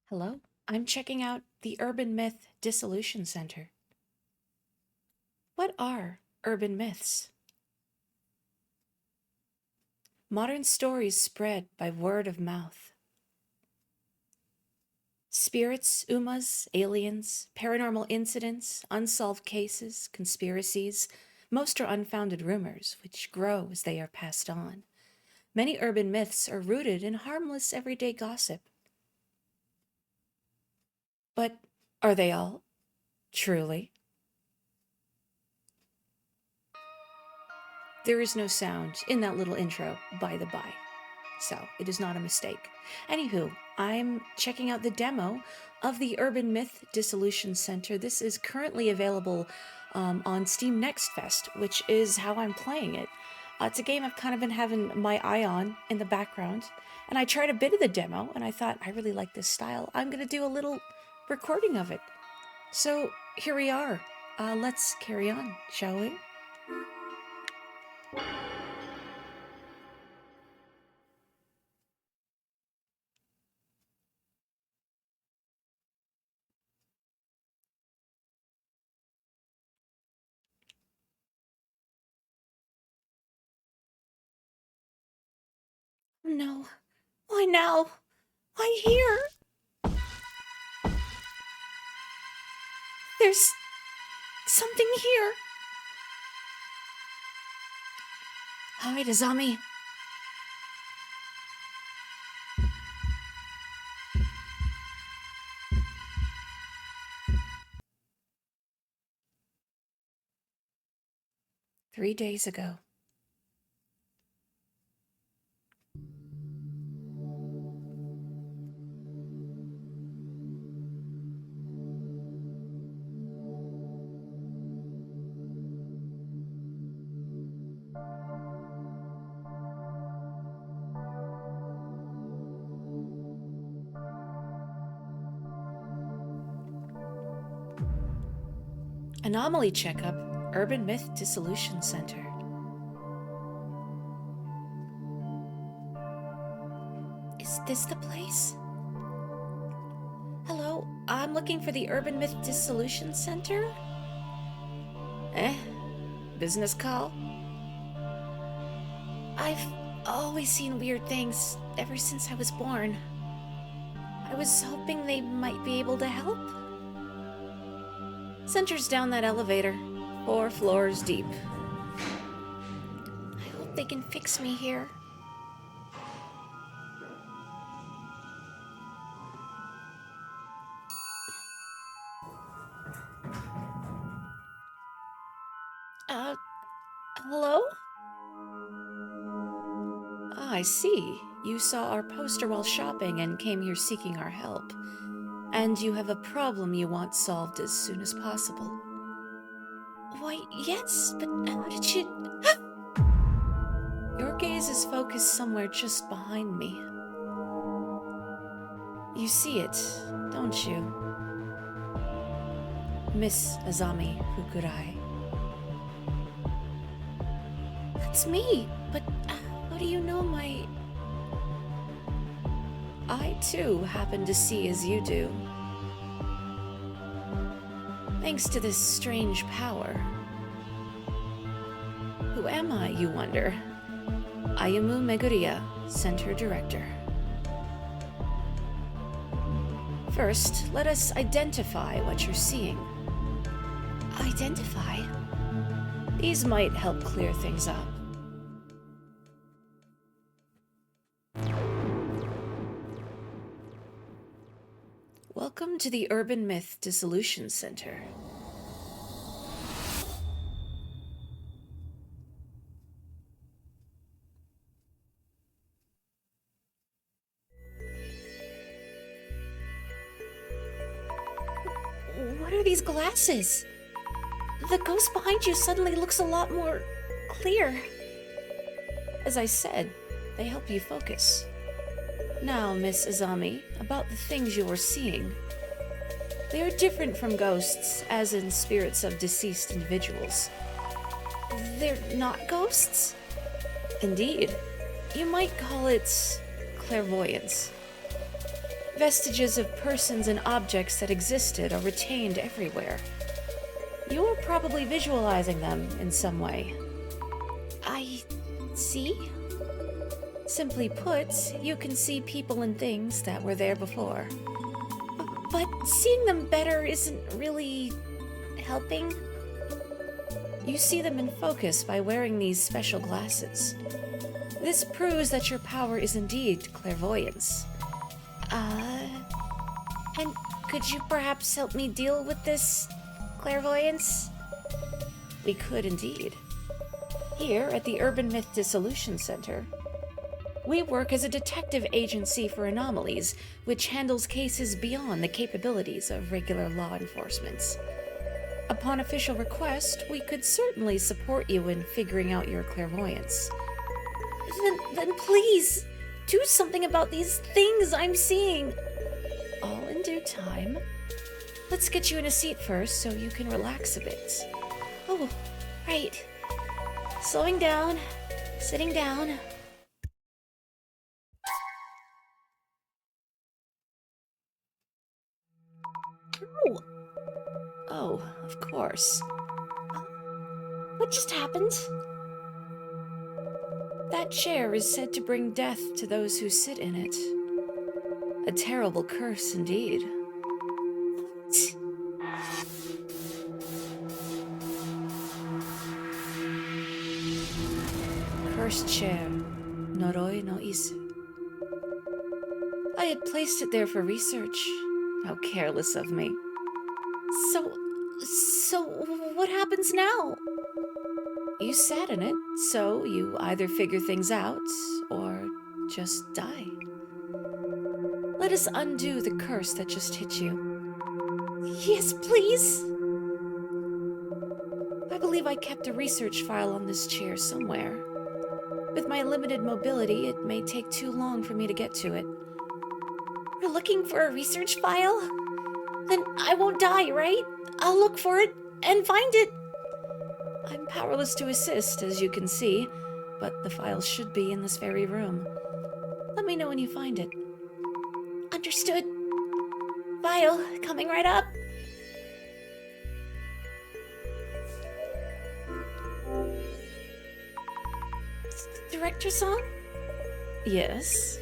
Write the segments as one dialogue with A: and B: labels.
A: Hello? I'm checking out the Urban Myth Dissolution Center. What are urban myths? Modern stories spread by word of mouth. Spirits, umas, aliens, paranormal incidents, unsolved cases, conspiracies, most are unfounded rumors which grow as they are passed on. Many urban myths are rooted in harmless everyday gossip. But are they all? Truly? There is no sound in that little intro, by the by. So it is not a mistake. Anywho, I'm checking out the demo of the Urban Myth Dissolution Center. This is currently available on Steam Next Fest, which is how I'm playing it. It's a game I've kind of been having my eye on in the background, and I tried a bit of the demo, and I thought, I really like this style. I'm going to do a little recording of it. So here we are. Let's carry on, shall we? No. Why now? Why here? There's something here. Alright, Azami. Three days ago. Anomaly Checkup, Urban Myth Dissolution Center. Is this the place? Hello, I'm looking for the Urban Myth Dissolution Center? Business call? I've always seen weird things ever since I was born. I was hoping they might be able to help. Center's down that elevator, 4 floors deep. I hope they can fix me here. Hello? Ah, I see. You saw our poster while shopping and came here seeking our help. And you have a problem you want solved as soon as possible. Why, yes, but how did you... Your gaze is focused somewhere just behind me. You see it, don't you? Miss Azami Fukurai. That's me, but how do you know my... I, too, happen to see as you do. Thanks to this strange power. Who am I, you wonder? Ayumu Meguriya, Center Director. First, let us identify what you're seeing. Identify? These might help clear things up. Welcome to the Urban Myth Dissolution Center. What are these glasses? The ghost behind you suddenly looks a lot more clear. As I said, they help you focus. Now, Miss Azami, about the things you are seeing. They are different from ghosts, as in spirits of deceased individuals. They're not ghosts? Indeed. You might call it clairvoyance. Vestiges of persons and objects that existed are retained everywhere. You're probably visualizing them in some way.
B: I see?
A: Simply put, you can see people and things that were there before.
B: But seeing them better isn't really helping.
A: You see them in focus by wearing these special glasses. This proves that your power is indeed clairvoyance.
B: And could you perhaps help me deal with this clairvoyance?
A: We could indeed. Here at the Urban Myth Dissolution Center, we work as a detective agency for anomalies, which handles cases beyond the capabilities of regular law enforcement. Upon official request, we could certainly support you in figuring out your clairvoyance.
B: Then please, do something about these things I'm seeing.
A: All in due time. Let's get you in a seat first so you can relax a bit.
B: Oh, right. Slowing down, sitting down.
A: Oh, of course.
B: What just happened?
A: That chair is said to bring death to those who sit in it. A terrible curse indeed. Cursed chair, Noroi no Isu. I had placed it there for research. How careless of me.
B: So what happens now?
A: You sat in it, so you either figure things out or just die. Let us undo the curse that just hit you.
B: Yes, please.
A: I believe I kept a research file on this chair somewhere. With my limited mobility, it may take too long for me to get to it.
B: You're looking for a research file? Then I won't die, right? I'll look for it and find it.
A: I'm powerless to assist, as you can see, but the file should be in this very room. Let me know when you find it.
B: Understood. File coming right up. Director-san?
A: Yes?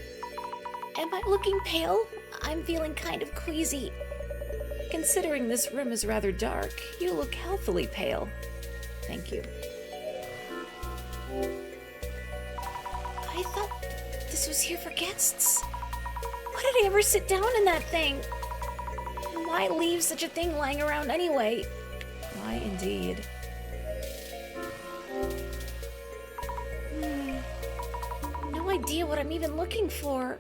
B: Am I looking pale? I'm feeling kind of queasy.
A: Considering this room is rather dark, you look healthily pale. Thank you.
B: I thought this was here for guests. Why did I ever sit down in that thing? And why leave such a thing lying around anyway?
A: Why indeed?
B: No idea what I'm even looking for.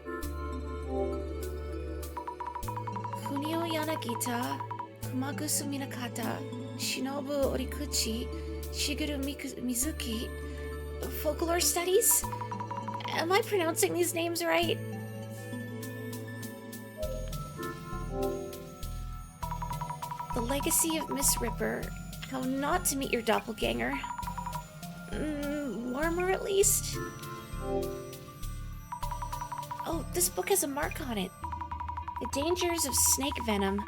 B: Kunio Yanagita, Kumagusu Minakata, Shinobu Orikuchi, Shigeru Mizuki. Folklore studies? Am I pronouncing these names right? The Legacy of Miss Ripper. How not to meet your doppelganger. Warmer at least? Oh, this book has a mark on it. The dangers of snake venom.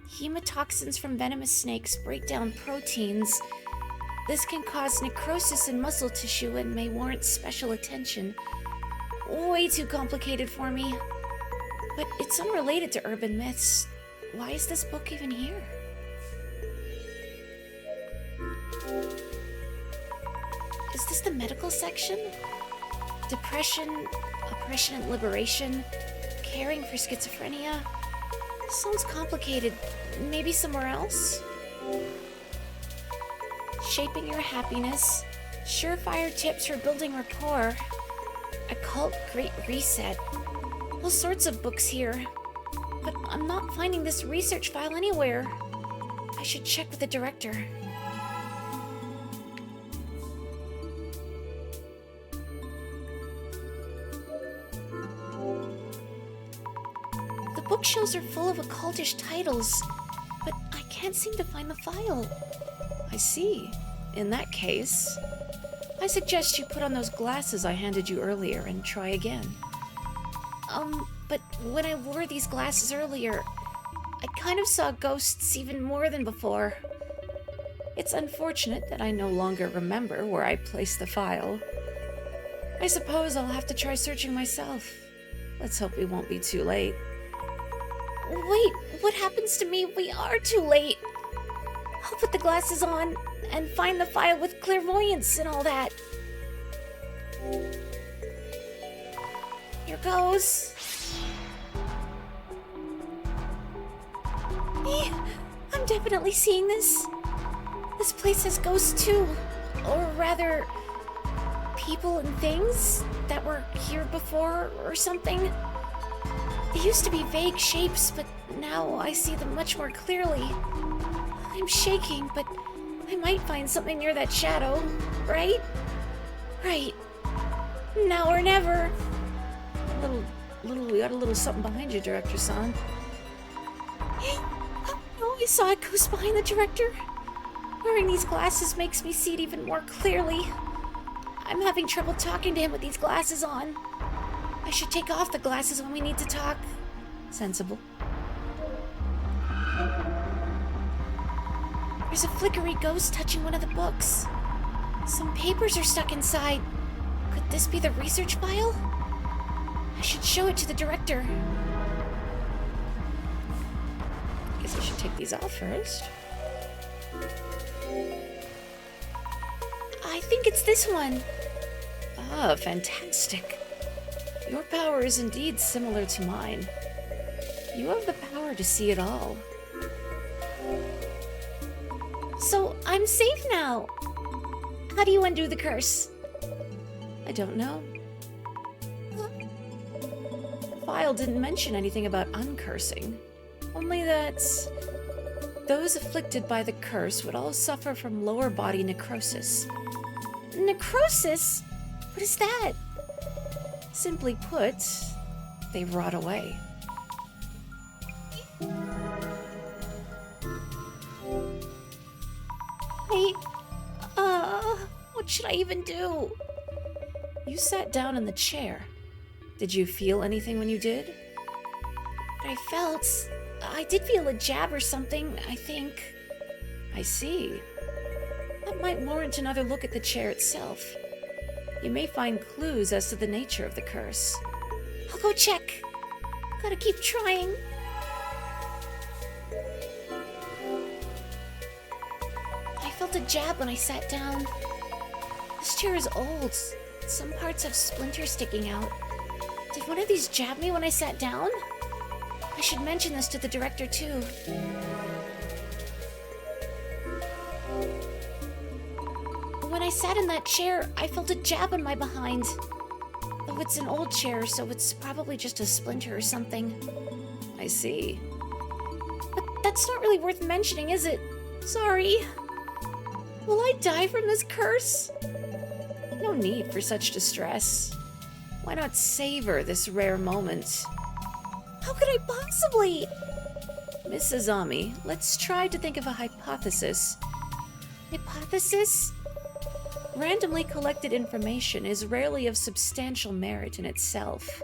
B: Hemotoxins from venomous snakes break down proteins. This can cause necrosis in muscle tissue and may warrant special attention. Way too complicated for me. But it's unrelated to urban myths. Why is this book even here? Is this the medical section? Depression, oppression and liberation, caring for schizophrenia? Sounds complicated. Maybe somewhere else? Shaping your happiness, surefire tips for building rapport, occult great reset. All sorts of books here. But I'm not finding this research file anywhere. I should check with the director. The bookshelves are full of occultish titles, but I can't seem to find the file.
A: I see. In that case, I suggest you put on those glasses I handed you earlier and try again.
B: but when I wore these glasses earlier, I kind of saw ghosts even more than before.
A: It's unfortunate that I no longer remember where I placed the file. I suppose I'll have to try searching myself. Let's hope we won't be too late.
B: Wait, what happens to me if we are too late? I'll put the glasses on and find the file with clairvoyance and all that. Here goes. I'm definitely seeing this. This place has ghosts too. Or rather, people and things that were here before or something. They used to be vague shapes, but now I see them much more clearly. I'm shaking, but I might find something near that shadow, right? Right. Now or never.
A: We got a little something behind you, Director-san.
B: Oh, I saw a ghost behind the director. Wearing these glasses makes me see it even more clearly. I'm having trouble talking to him with these glasses on. I should take off the glasses when we need to talk.
A: Sensible.
B: There's a flickery ghost touching one of the books. Some papers are stuck inside. Could this be the research file? I should show it to the director.
A: Guess I should take these off first.
B: I think it's this one.
A: Ah, fantastic. Your power is indeed similar to mine. You have the power to see it all.
B: So I'm safe now. How do you undo the curse?
A: I don't know. The file didn't mention anything about uncursing. Only that those afflicted by the curse would all suffer from lower body necrosis.
B: Necrosis? What is that?
A: Simply put, they rot away.
B: What should I even do?
A: You sat down in the chair. Did you feel anything when you did?
B: I did feel a jab or something, I think.
A: I see. That might warrant another look at the chair itself. You may find clues as to the nature of the curse.
B: I'll go check. Gotta keep trying. I felt a jab when I sat down. This chair is old. Some parts have splinters sticking out. Did one of these jab me when I sat down? I should mention this to the director too. When I sat in that chair, I felt a jab on my behind. Though it's an old chair, so it's probably just a splinter or something.
A: I see.
B: But that's not really worth mentioning, is it? Sorry. Will I die from this curse?
A: No need for such distress. Why not savor this rare moment?
B: How could I possibly?
A: Miss Azami, let's try to think of a hypothesis.
B: Hypothesis?
A: Randomly collected information is rarely of substantial merit in itself.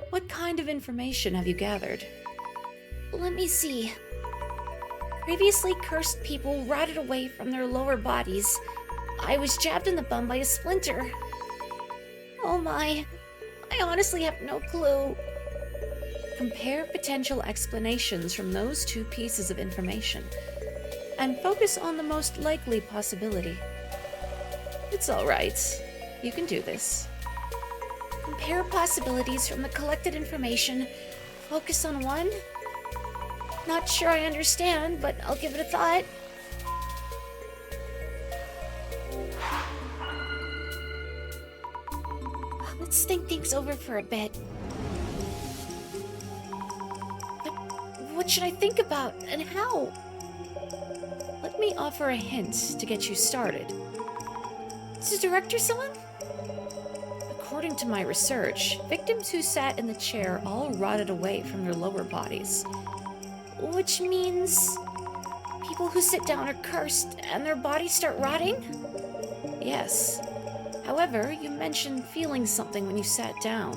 A: What kind of information have you gathered?
B: Let me see. Previously cursed people rotted away from their lower bodies. I was jabbed in the bum by a splinter. Oh my, I honestly have no clue.
A: Compare potential explanations from those two pieces of information, and focus on the most likely possibility. It's all right. You can do this.
B: Compare possibilities from the collected information. Focus on one? Not sure I understand, but I'll give it a thought. Let's think things over for a bit. But what should I think about, and how?
A: Let me offer a hint to get you started.
B: Is the director someone?
A: According to my research, victims who sat in the chair all rotted away from their lower bodies.
B: Which means people who sit down are cursed and their bodies start rotting?
A: Yes. However, you mentioned feeling something when you sat down.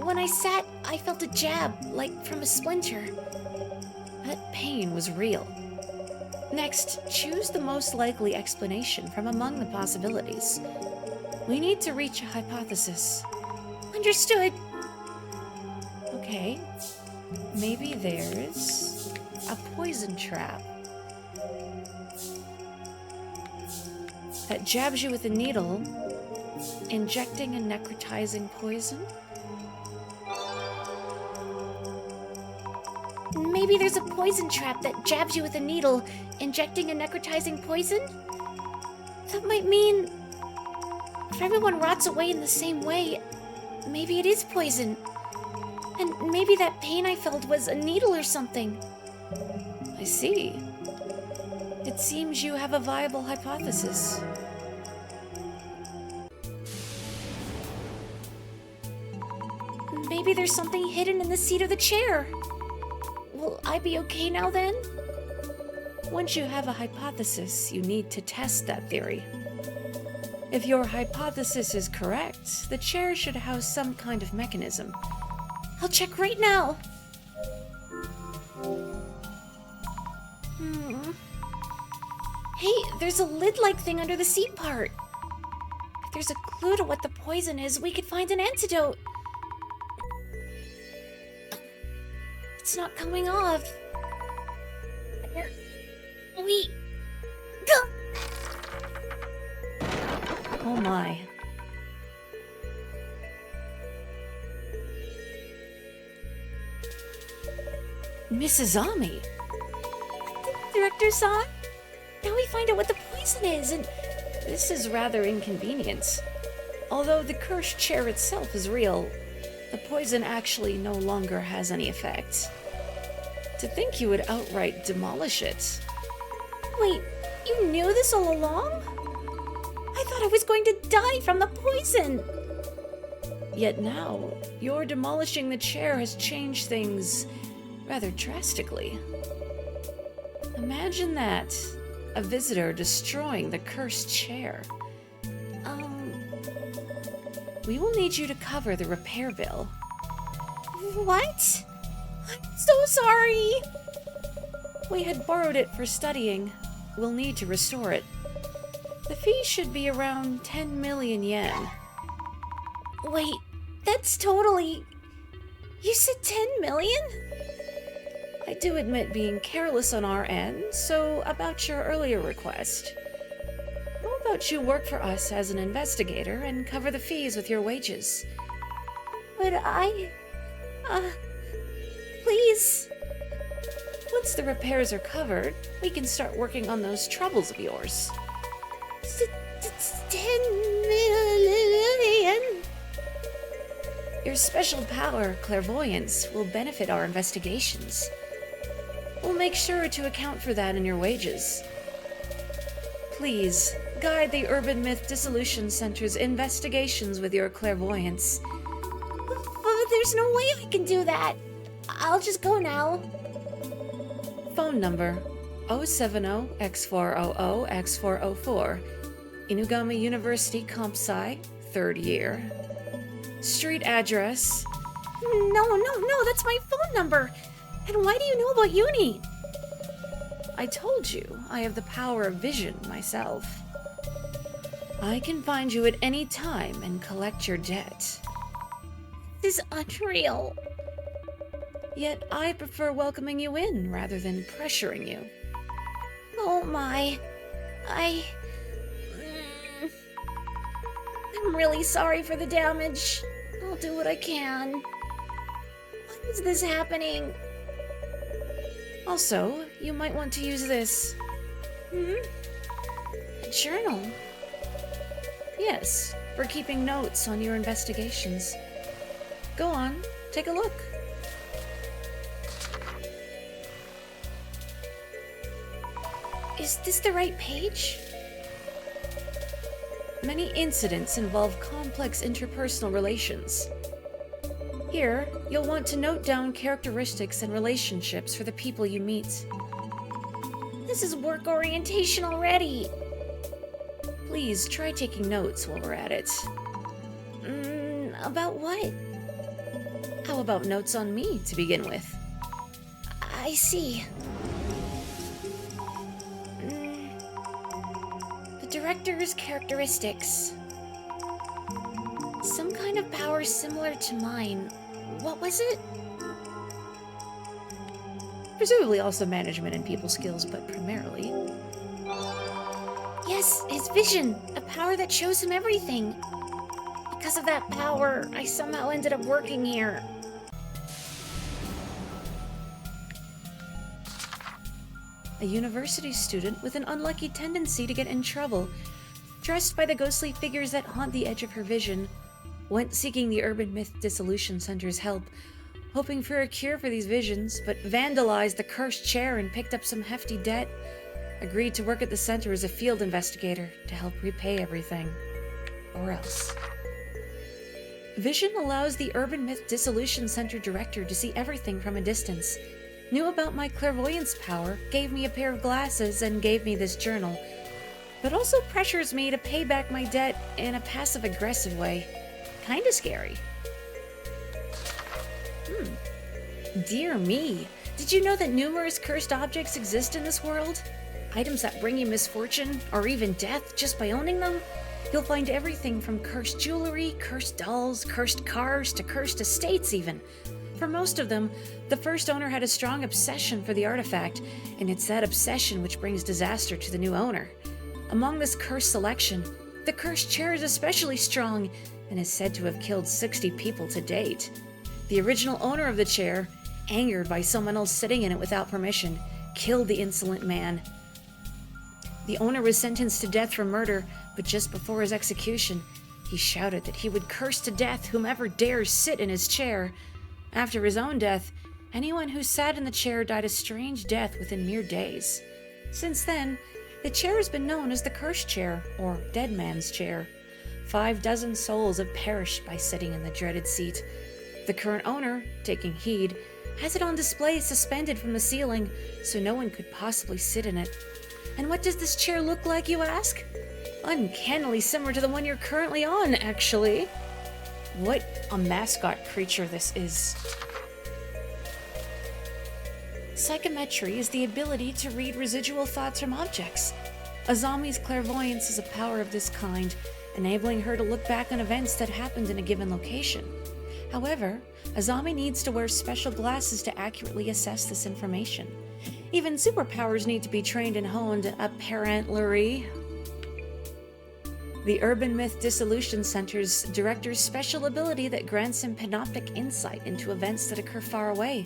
B: When I sat, I felt a jab, like from a splinter.
A: That pain was real. Next, choose the most likely explanation from among the possibilities. We need to reach a hypothesis.
B: Understood.
A: Okay, maybe there's a poison trap that jabs you with a needle, injecting a necrotizing poison.
B: Maybe there's a poison trap that jabs you with a needle, injecting a necrotizing poison? That might mean if everyone rots away in the same way, maybe it is poison. And maybe that pain I felt was a needle or something.
A: I see. It seems you have a viable hypothesis.
B: Maybe there's something hidden in the seat of the chair. Will I be okay now then?
A: Once you have a hypothesis, you need to test that theory. If your hypothesis is correct, the chair should house some kind of mechanism.
B: I'll check right now. Hey, there's a lid-like thing under the seat part. If there's a clue to what the poison is, we could find an antidote. It's not coming off.
A: Oh my. Mrs. Ami!
B: Director-san? Now we find out what the poison is, and
A: This is rather inconvenient. Although the cursed chair itself is real, the poison actually no longer has any effect. To think you would outright demolish it.
B: wait, you knew this all along? I thought I was going to die from the poison.
A: Yet now, your demolishing the chair has changed things rather drastically. Imagine that. A visitor destroying the cursed chair. We will need you to cover the repair bill.
B: What? I'm so sorry.
A: We had borrowed it for studying. We'll need to restore it. The fee should be around 10 million yen.
B: Wait, that's totally... You said 10 million?
A: I do admit being careless on our end, so about your earlier request. How about you work for us as an investigator and cover the fees with your wages?
B: But I... Please.
A: Once the repairs are covered, we can start working on those troubles of yours.
B: It's 10 million.
A: Your special power, clairvoyance, will benefit our investigations. We'll make sure to account for that in your wages. Please, guide the Urban Myth Dissolution Center's investigations with your clairvoyance.
B: But there's no way I can do that. I'll just go now.
A: Phone number 070-X400-X404. Inugami University Comp Sci, 3rd year. Street address.
B: No, that's my phone number. And why do you know about uni?
A: I told you, I have the power of vision myself. I can find you at any time and collect your debt.
B: This is unreal.
A: Yet I prefer welcoming you in rather than pressuring you.
B: Oh my. I'm really sorry for the damage. I'll do what I can. Why is this happening?
A: Also, you might want to use this. A journal. Yes, for keeping notes on your investigations. Go on, take a look.
B: Is this the right page?
A: Many incidents involve complex interpersonal relations. Here, you'll want to note down characteristics and relationships for the people you meet.
B: This is work orientation already.
A: Please try taking notes while we're at it.
B: About what?
A: How about notes on me to begin with?
B: I see. The director's characteristics. Some kind of power similar to mine. What was it?
A: Presumably also management and people skills, but primarily.
B: Yes, his vision. A power that shows him everything. Because of that power, I somehow ended up working here.
A: A university student with an unlucky tendency to get in trouble, dressed by the ghostly figures that haunt the edge of her vision, went seeking the Urban Myth Dissolution Center's help, hoping for a cure for these visions, but vandalized the cursed chair and picked up some hefty debt. Agreed to work at the center as a field investigator to help repay everything. Or else. Vision allows the Urban Myth Dissolution Center director to see everything from a distance. Knew about my clairvoyance power, gave me a pair of glasses, and gave me this journal. But also pressures me to pay back my debt in a passive-aggressive way. Kinda scary. Dear me, did you know that numerous cursed objects exist in this world? Items that bring you misfortune, or even death, just by owning them? You'll find everything from cursed jewelry, cursed dolls, cursed cars, to cursed estates even. For most of them, the first owner had a strong obsession for the artifact, and it's that obsession which brings disaster to the new owner. Among this cursed selection, the cursed chair is especially strong, and is said to have killed 60 people to date. The original owner of the chair, angered by someone else sitting in it without permission, killed the insolent man. The owner was sentenced to death for murder, but just before his execution, he shouted that he would curse to death whomever dares sit in his chair. After his own death, anyone who sat in the chair died a strange death within mere days. Since then, the chair has been known as the cursed chair, or dead man's chair. 50 souls have perished by sitting in the dreaded seat. The current owner, taking heed, has it on display suspended from the ceiling, so no one could possibly sit in it. And what does this chair look like, you ask? Uncannily similar to the one you're currently on, actually. What a mascot creature this is. Psychometry is the ability to read residual thoughts from objects. Azami's clairvoyance is a power of this kind, enabling her to look back on events that happened in a given location. However, Azami needs to wear special glasses to accurately assess this information. Even superpowers need to be trained and honed, apparently. The Urban Myth Dissolution Center's director's special ability that grants him panoptic insight into events that occur far away.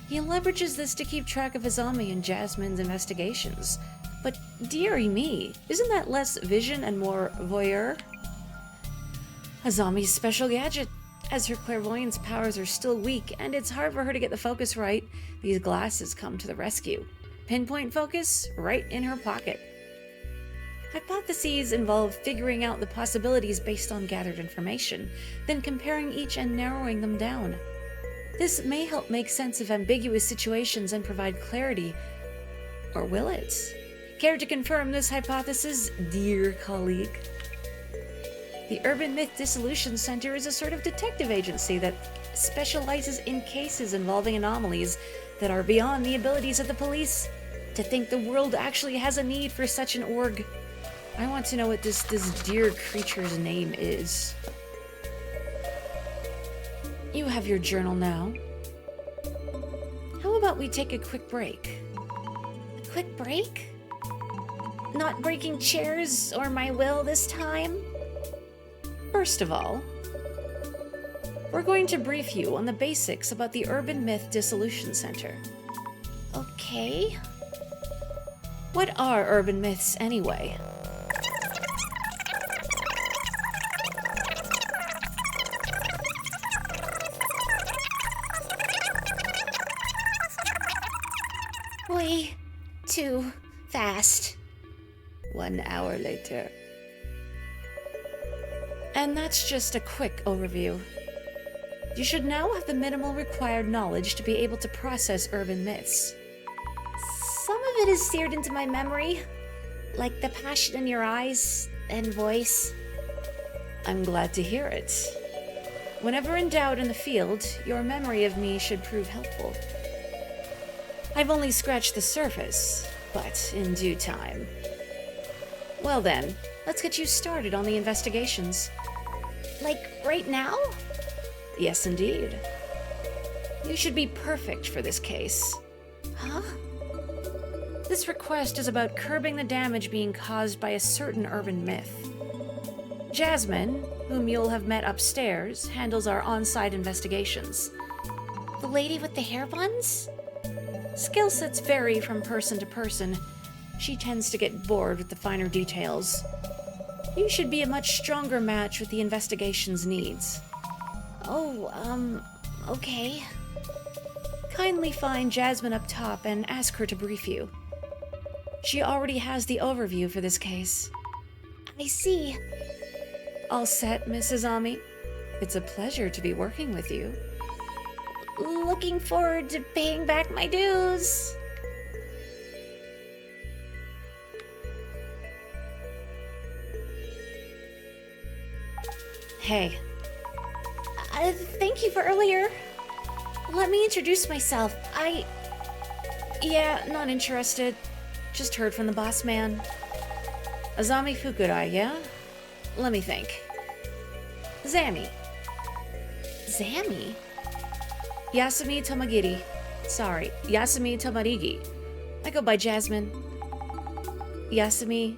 A: He leverages this to keep track of Azami and Jasmine's investigations. But dearie me, isn't that less vision and more voyeur? Azami's special gadget. As her clairvoyance powers are still weak and it's hard for her to get the focus right, these glasses come to the rescue. Pinpoint focus right in her pocket. Hypotheses involve figuring out the possibilities based on gathered information, then comparing each and narrowing them down. This may help make sense of ambiguous situations and provide clarity. Or will it? Care to confirm this hypothesis, dear colleague? The Urban Myth Dissolution Center is a sort of detective agency that specializes in cases involving anomalies that are beyond the abilities of the police. To think the world actually has a need for such an org. I want to know what this dear creature's name is. You have your journal now. How about we take a quick break?
B: A quick break? Not breaking chairs or my will this time?
A: First of all, we're going to brief you on the basics about the Urban Myth Dissolution Center.
B: Okay.
A: What are urban myths anyway?
B: Way too fast.
A: 1 hour later. And that's just a quick overview. You should now have the minimal required knowledge to be able to process urban myths.
B: Some of it is seared into my memory, like the passion in your eyes and voice.
A: I'm glad to hear it. Whenever in doubt in the field, your memory of me should prove helpful. I've only scratched the surface, but in due time. Well then, let's get you started on the investigations.
B: Like, right now?
A: Yes, indeed. You should be perfect for this case.
B: Huh?
A: This request is about curbing the damage being caused by a certain urban myth. Jasmine, whom you'll have met upstairs, handles our on-site investigations.
B: The lady with the hair buns?
A: Skill sets vary from person to person. She tends to get bored with the finer details. You should be a much stronger match with the investigation's needs.
B: Oh, okay.
A: Kindly find Jasmine up top and ask her to brief you. She already has the overview for this case.
B: I see.
A: All set, Mrs. Ami? It's a pleasure to be working with you.
B: Looking forward to paying back my dues.
A: Hey.
B: Thank you for earlier. Let me introduce myself.
A: Yeah, not interested. Just heard from the boss man. Azami Fukurai, yeah? Let me think. Zami.
B: Zammy?
A: Yasumi Tamagiri. Sorry, Yasumi Tamarigi. I go by Jasmine. Yasumi.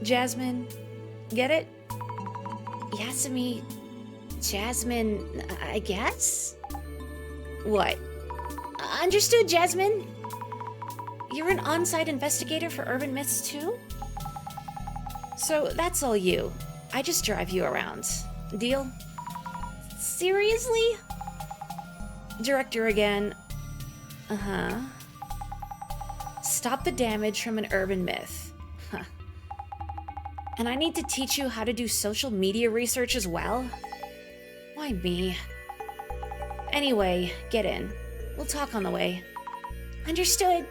A: Jasmine. Get it?
B: Yasumi... Jasmine... I guess?
A: What?
B: Understood, Jasmine. You're an on-site investigator for urban myths too?
A: So that's all you. I just drive you around. Deal?
B: Seriously?
A: Director again. Uh-huh. Stop the damage from an urban myth. Huh. And I need to teach you how to do social media research as well? Why me? Anyway, get in. We'll talk on the way.
B: Understood.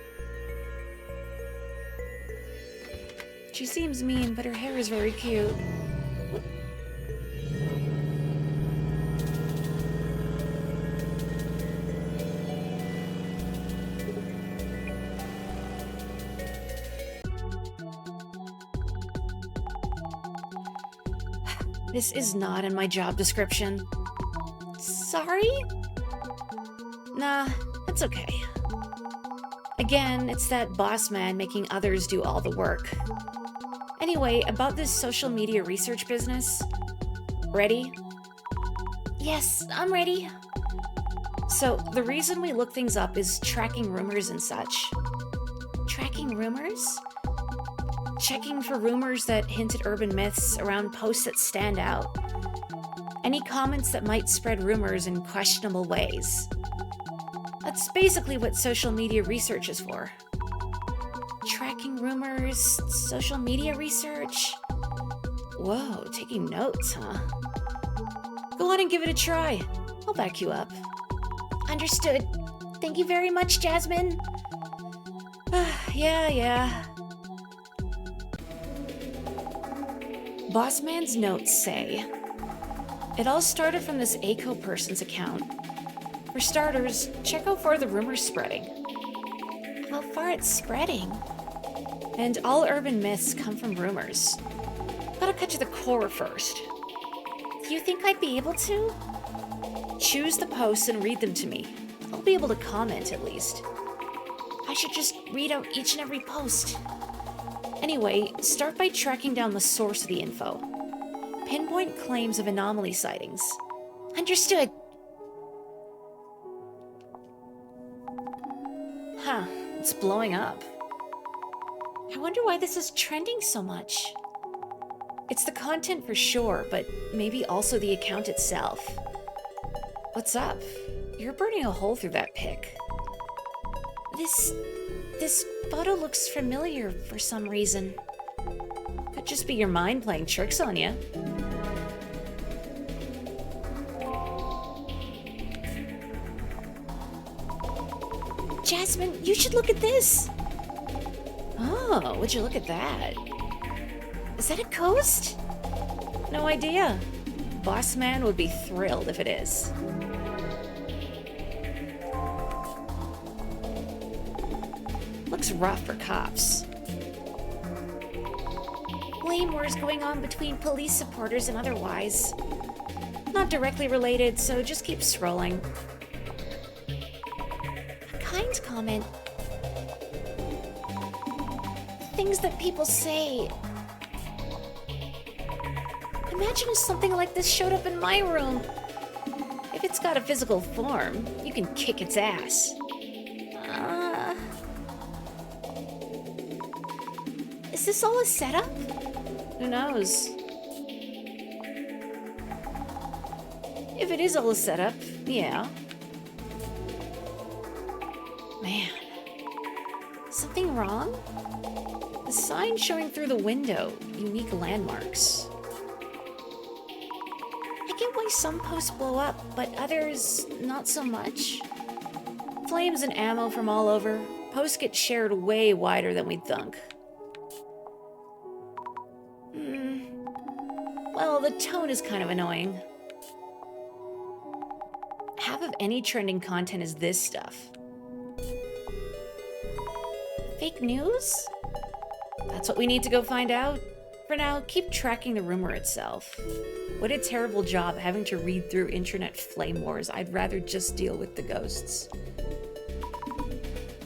A: She seems mean, but her hair is very cute. This is not in my job description.
B: Sorry?
A: Nah, that's okay. Again, it's that boss man making others do all the work. Anyway, about this social media research business. Ready?
B: Yes, I'm ready.
A: So, the reason we look things up is tracking rumors and such.
B: Tracking rumors?
A: Checking for rumors that hint at urban myths around posts that stand out. Any comments that might spread rumors in questionable ways. That's basically what social media research is for.
B: Tracking rumors, social media research?
A: Whoa, taking notes, huh? Go on and give it a try. I'll back you up.
B: Understood. Thank you very much, Jasmine.
A: Yeah. Bossman's notes say, it all started from this ACO person's account. For starters, check how far the rumor's spreading.
B: How far it's spreading?
A: And all urban myths come from rumors. Gotta cut to the core first.
B: You think I'd be able to?
A: Choose the posts and read them to me. I'll be able to comment at least.
B: I should just read out each and every post.
A: Anyway, start by tracking down the source of the info. Pinpoint claims of anomaly sightings.
B: Understood.
A: Huh, it's blowing up.
B: I wonder why this is trending so much.
A: It's the content for sure, but maybe also the account itself. What's up? You're burning a hole through that pic.
B: This photo looks familiar for some reason.
A: Could just be your mind playing tricks on you.
B: Jasmine, you should look at this.
A: Oh, would you look at that?
B: Is that a coast?
A: No idea. Boss man would be thrilled if it is. Looks rough for cops.
B: Blame wars going on between police supporters and otherwise.
A: Not directly related, so just keep scrolling.
B: A kind comment. Things that people say. Imagine if something like this showed up in my room.
A: If it's got a physical form, you can kick its ass.
B: Is this all a setup?
A: Who knows? If it is all a setup, yeah. Man.
B: Something wrong?
A: The sign showing through the window. Unique landmarks.
B: I get why some posts blow up, but others not so much.
A: Flames and ammo from all over. Posts get shared way wider than we'd thunk. Well, the tone is kind of annoying. Half of any trending content is this stuff.
B: Fake news?
A: That's what we need to go find out. For now, keep tracking the rumor itself. What a terrible job having to read through internet flame wars. I'd rather just deal with the ghosts.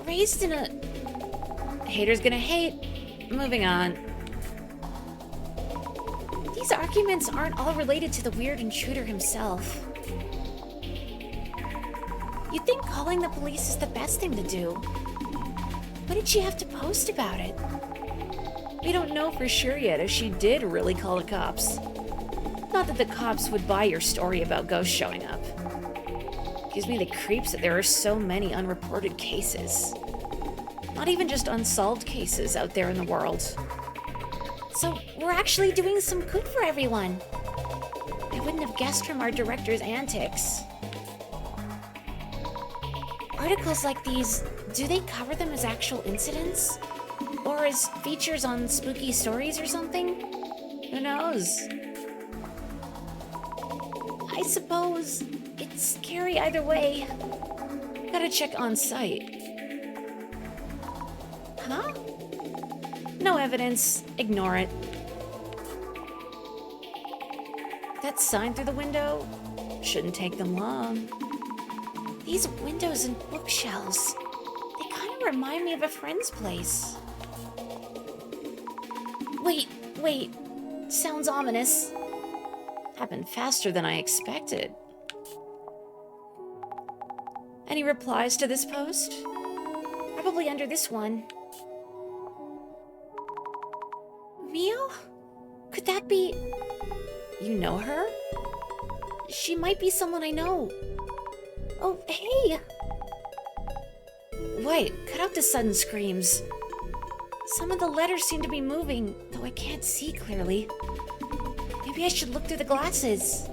B: Raised in a...
A: Haters gonna hate. Moving on.
B: These arguments aren't all related to the weird intruder himself. You'd think calling the police is the best thing to do. Why did she have to post about it?
A: We don't know for sure yet if she did really call the cops. Not that the cops would buy your story about ghosts showing up. Gives me the creeps that there are so many unreported cases. Not even just unsolved cases out there in the world.
B: So we're actually doing some good for everyone. I wouldn't have guessed from our director's antics. Articles like these, do they cover them as actual incidents? Or as features on spooky stories or something?
A: Who knows?
B: I suppose it's scary either way.
A: Gotta check on site.
B: Huh?
A: No evidence. Ignore it. That sign through the window? Shouldn't take them long.
B: These windows and bookshelves, they kind of remind me of a friend's place. Wait, sounds ominous.
A: Happened faster than I expected. Any replies to this post?
B: Probably under this one. Mio? Could that be...
A: You know her?
B: She might be someone I know. Oh, hey!
A: Wait, cut out the sudden screams.
B: Some of the letters seem to be moving, though I can't see clearly. Maybe I should look through the glasses.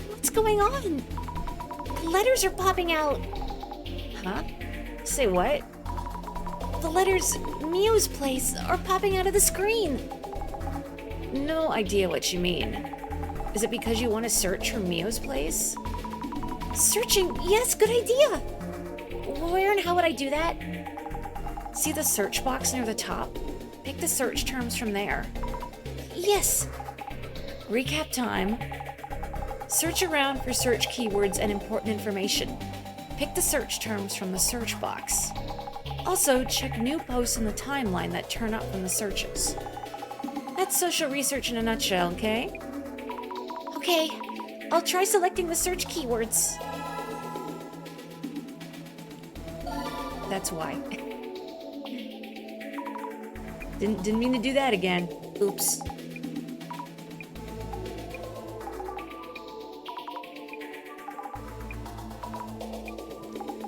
B: What's going on? The letters are popping out.
A: Huh? Say what?
B: The letters Mio's place are popping out of the screen.
A: No idea what you mean. Is it because you want to search for Mio's place?
B: Searching? Yes, good idea. Where and how would I do that?
A: See the search box near the top? Pick the search terms from there.
B: Yes.
A: Recap time. Search around for search keywords and important information. Pick the search terms from the search box. Also, check new posts in the timeline that turn up from the searches. That's social research in a nutshell, okay?
B: Okay, I'll try selecting the search keywords.
A: That's why. Didn't mean to do that again. Oops.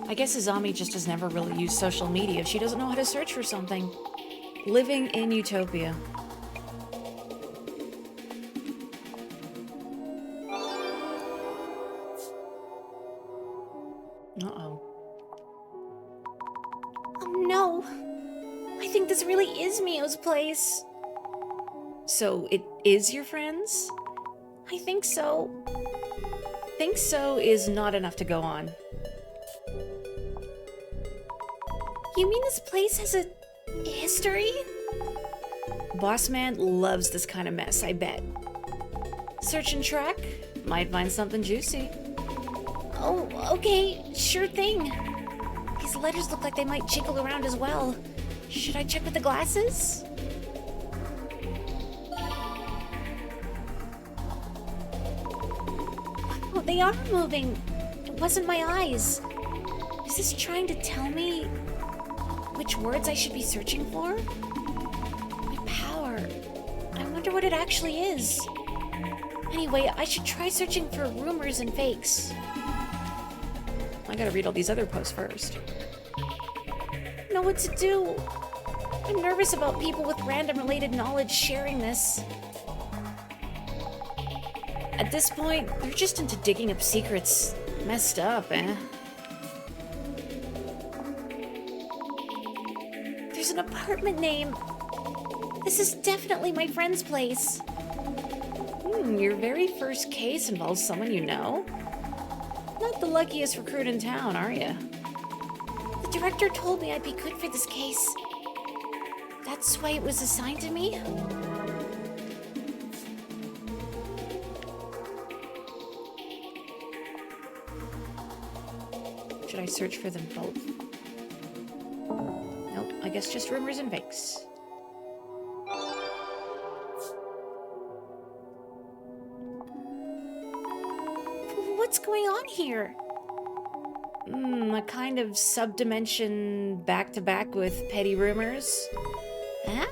A: I guess Azami just has never really used social media if she doesn't know how to search for something. Living in utopia.
B: this really is Mio's place.
A: So it is your friend's?
B: I think so.
A: Think so is not enough to go on.
B: You mean this place has a history?
A: Boss man loves this kind of mess, I bet. Search and track? Might find something juicy.
B: Oh, okay, sure thing. These letters look like they might jiggle around as well. Should I check with the glasses? Oh, they are moving. It wasn't my eyes. Is this trying to tell me which words I should be searching for? My power. I wonder what it actually is. Anyway, I should try searching for rumors and fakes.
A: I gotta read all these other posts first.
B: Know what to do. I'm nervous about people with random related knowledge sharing this.
A: At this point, they're just into digging up secrets. Messed up, eh?
B: There's an apartment name. This is definitely my friend's place.
A: Your very first case involves someone you know? Not the luckiest recruit in town, are you?
B: The director told me I'd be good for this case. That's why it was assigned to me?
A: Should I search for them both? Nope, I guess just rumors and fakes.
B: What's going on here?
A: A kind of subdimension back-to-back with petty rumors.
B: Huh?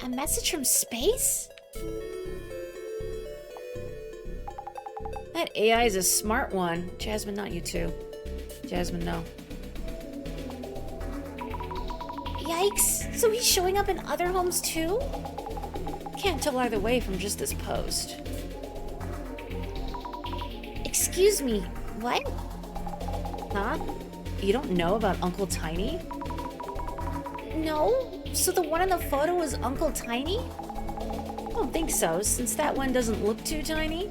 B: A message from space?
A: That AI is a smart one. Jasmine, not you two. Jasmine, no.
B: Yikes! So he's showing up in other homes too?
A: Can't tell either way from just this post.
B: Excuse me, what?
A: Huh? You don't know about Uncle Tiny?
B: No? So the one in the photo is Uncle Tiny?
A: I don't think so, since that one doesn't look too tiny.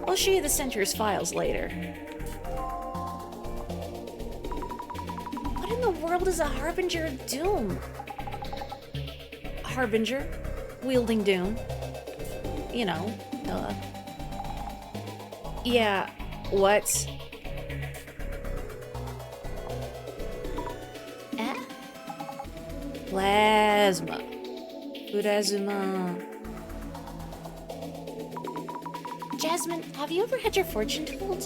A: I'll show you the center's files later.
B: What in the world is a harbinger of doom?
A: Harbinger, wielding doom. You know, Yeah, what?
B: Eh?
A: Plasma. Urazuma.
B: Jasmine, have you ever had your fortune told?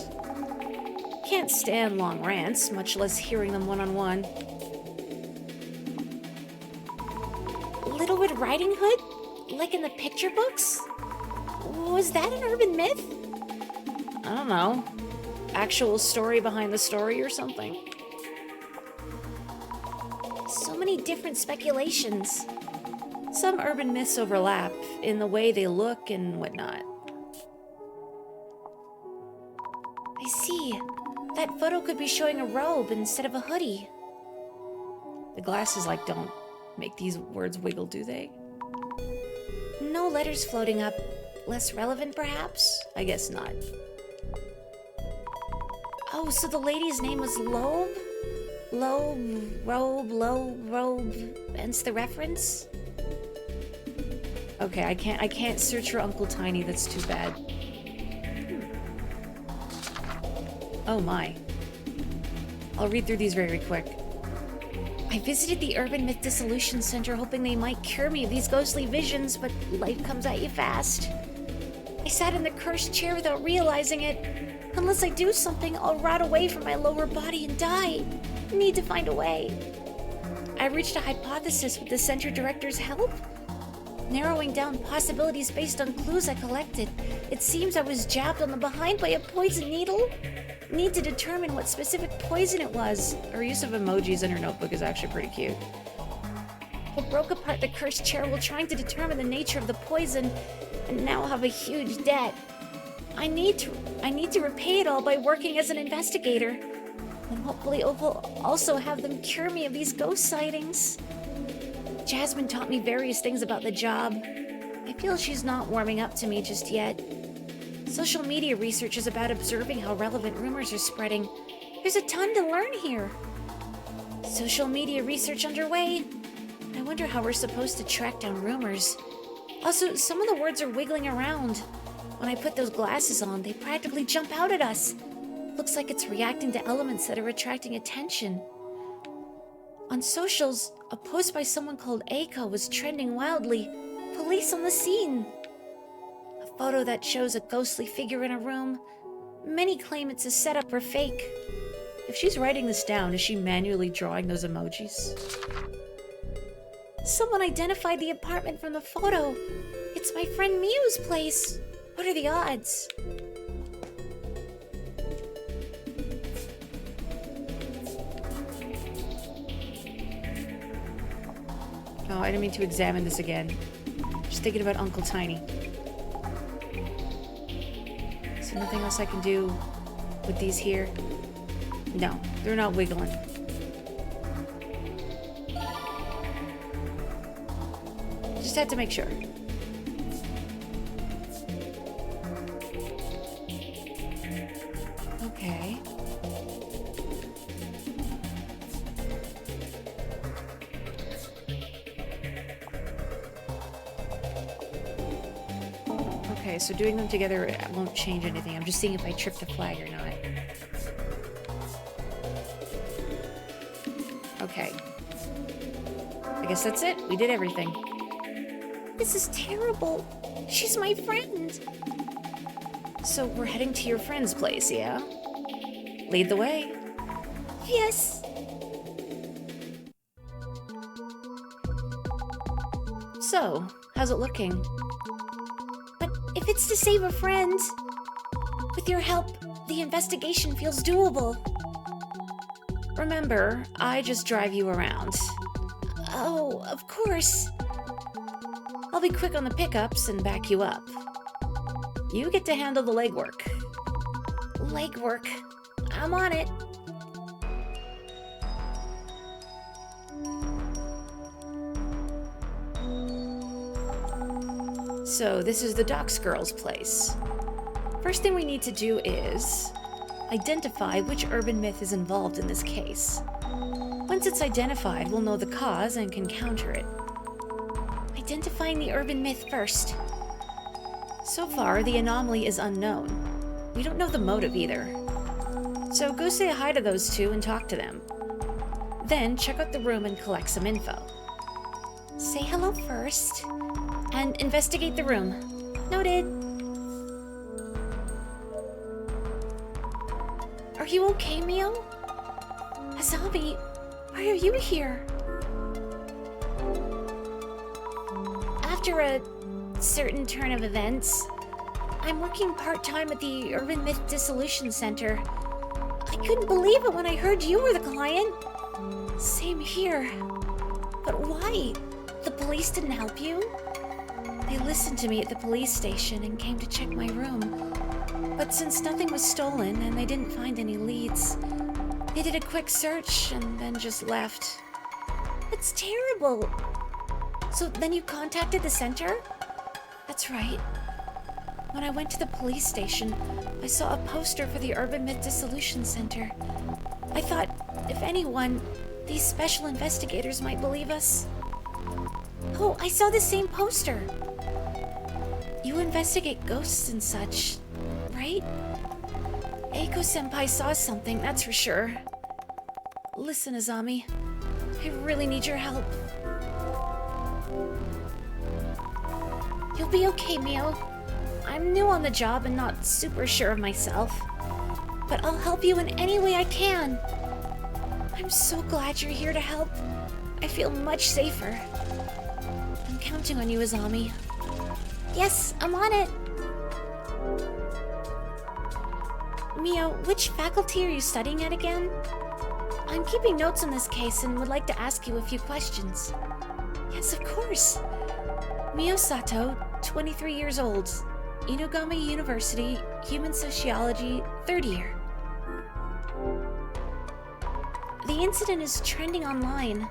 A: Can't stand long rants, much less hearing them one-on-one.
B: Little Red Riding Hood? Like in the picture books? Was that an urban myth?
A: I don't know. Actual story behind the story or something?
B: So many different speculations.
A: Some urban myths overlap in the way they look and whatnot.
B: I see. That photo could be showing a robe instead of a hoodie.
A: The glasses, don't make these words wiggle, do they?
B: No letters floating up. Less relevant, perhaps?
A: I guess not.
B: Oh, so the lady's name was Loeb? Robe, hence the reference?
A: Okay, I can't search for Uncle Tiny, that's too bad. Oh my. I'll read through these very quick.
B: I visited the Urban Myth Dissolution Center hoping they might cure me of these ghostly visions, but life comes at you fast. I sat in the cursed chair without realizing it. Unless I do something, I'll rot away from my lower body and die. Need to find a way. I reached a hypothesis with the center director's help. Narrowing down possibilities based on clues I collected, it seems I was jabbed on the behind by a poison needle. Need to determine what specific poison it was.
A: Her use of emojis in her notebook is actually pretty cute.
B: I broke apart the cursed chair while trying to determine the nature of the poison, and now have a huge debt. I need to repay it all by working as an investigator. And hopefully Oak will also have them cure me of these ghost sightings. Jasmine taught me various things about the job. I feel she's not warming up to me just yet. Social media research is about observing how relevant rumors are spreading. There's a ton to learn here. Social media research underway. I wonder how we're supposed to track down rumors. Also, some of the words are wiggling around. When I put those glasses on, they practically jump out at us. Looks like it's reacting to elements that are attracting attention. On socials, a post by someone called Aiko was trending wildly. Police on the scene. A photo that shows a ghostly figure in a room. Many claim it's a setup or fake.
A: If she's writing this down, is she manually drawing those emojis?
B: Someone identified the apartment from the photo. It's my friend Miu's place. What are the odds?
A: Oh, I didn't mean to examine this again. Just thinking about Uncle Tiny. Is there nothing else I can do with these here? No, they're not wiggling. Just had to make sure. Okay. Okay, so doing them together won't change anything. I'm just seeing if I tripped the flag or not. Okay. I guess that's it. We did everything.
B: This is terrible. She's my friend.
A: So we're heading to your friend's place, yeah? Lead the way.
B: Yes.
A: So, how's it looking?
B: But if it's to save a friend, with your help, the investigation feels doable.
A: Remember, I just drive you around.
B: Oh, of course.
A: I'll be quick on the pickups and back you up. You get to handle the legwork.
B: Legwork. I'm on it.
A: So this is the Docks girl's place. First thing we need to do is identify which urban myth is involved in this case. Once it's identified, we'll know the cause and can counter it.
B: Identifying the urban myth first.
A: So far, the anomaly is unknown. We don't know the motive either. So go say hi to those two and talk to them. Then check out the room and collect some info.
B: Say hello first.
A: And investigate the room.
B: Noted. Are you okay, Mio? Azami, why are you here? After a certain turn of events, I'm working part-time at the Urban Myth Dissolution Center. I couldn't believe it when I heard you were the client. Same here. But why? The police didn't help you?
A: They listened to me at the police station and came to check my room. But since nothing was stolen and they didn't find any leads, they did a quick search and then just left.
B: That's terrible. So then you contacted the center?
A: That's right. When I went to the police station, I saw a poster for the Urban Myth Dissolution Center. I thought, if anyone, these special investigators might believe us.
B: Oh, I saw the same poster.
A: You investigate ghosts and such, right? Eiko-senpai saw something, that's for sure. Listen, Azami, I really need your help.
B: You'll be okay, Mio. I'm new on the job and not super sure of myself. But I'll help you in any way I can. I'm so glad you're here to help. I feel much safer.
A: I'm counting on you, Azami.
B: Yes, I'm on it. Mio, which faculty are you studying at again? I'm keeping notes on this case and would like to ask you a few questions.
A: Yes, of course. Mio Sato, 23 years old. Inugami University, Human Sociology, 3rd year.
B: incident is trending online.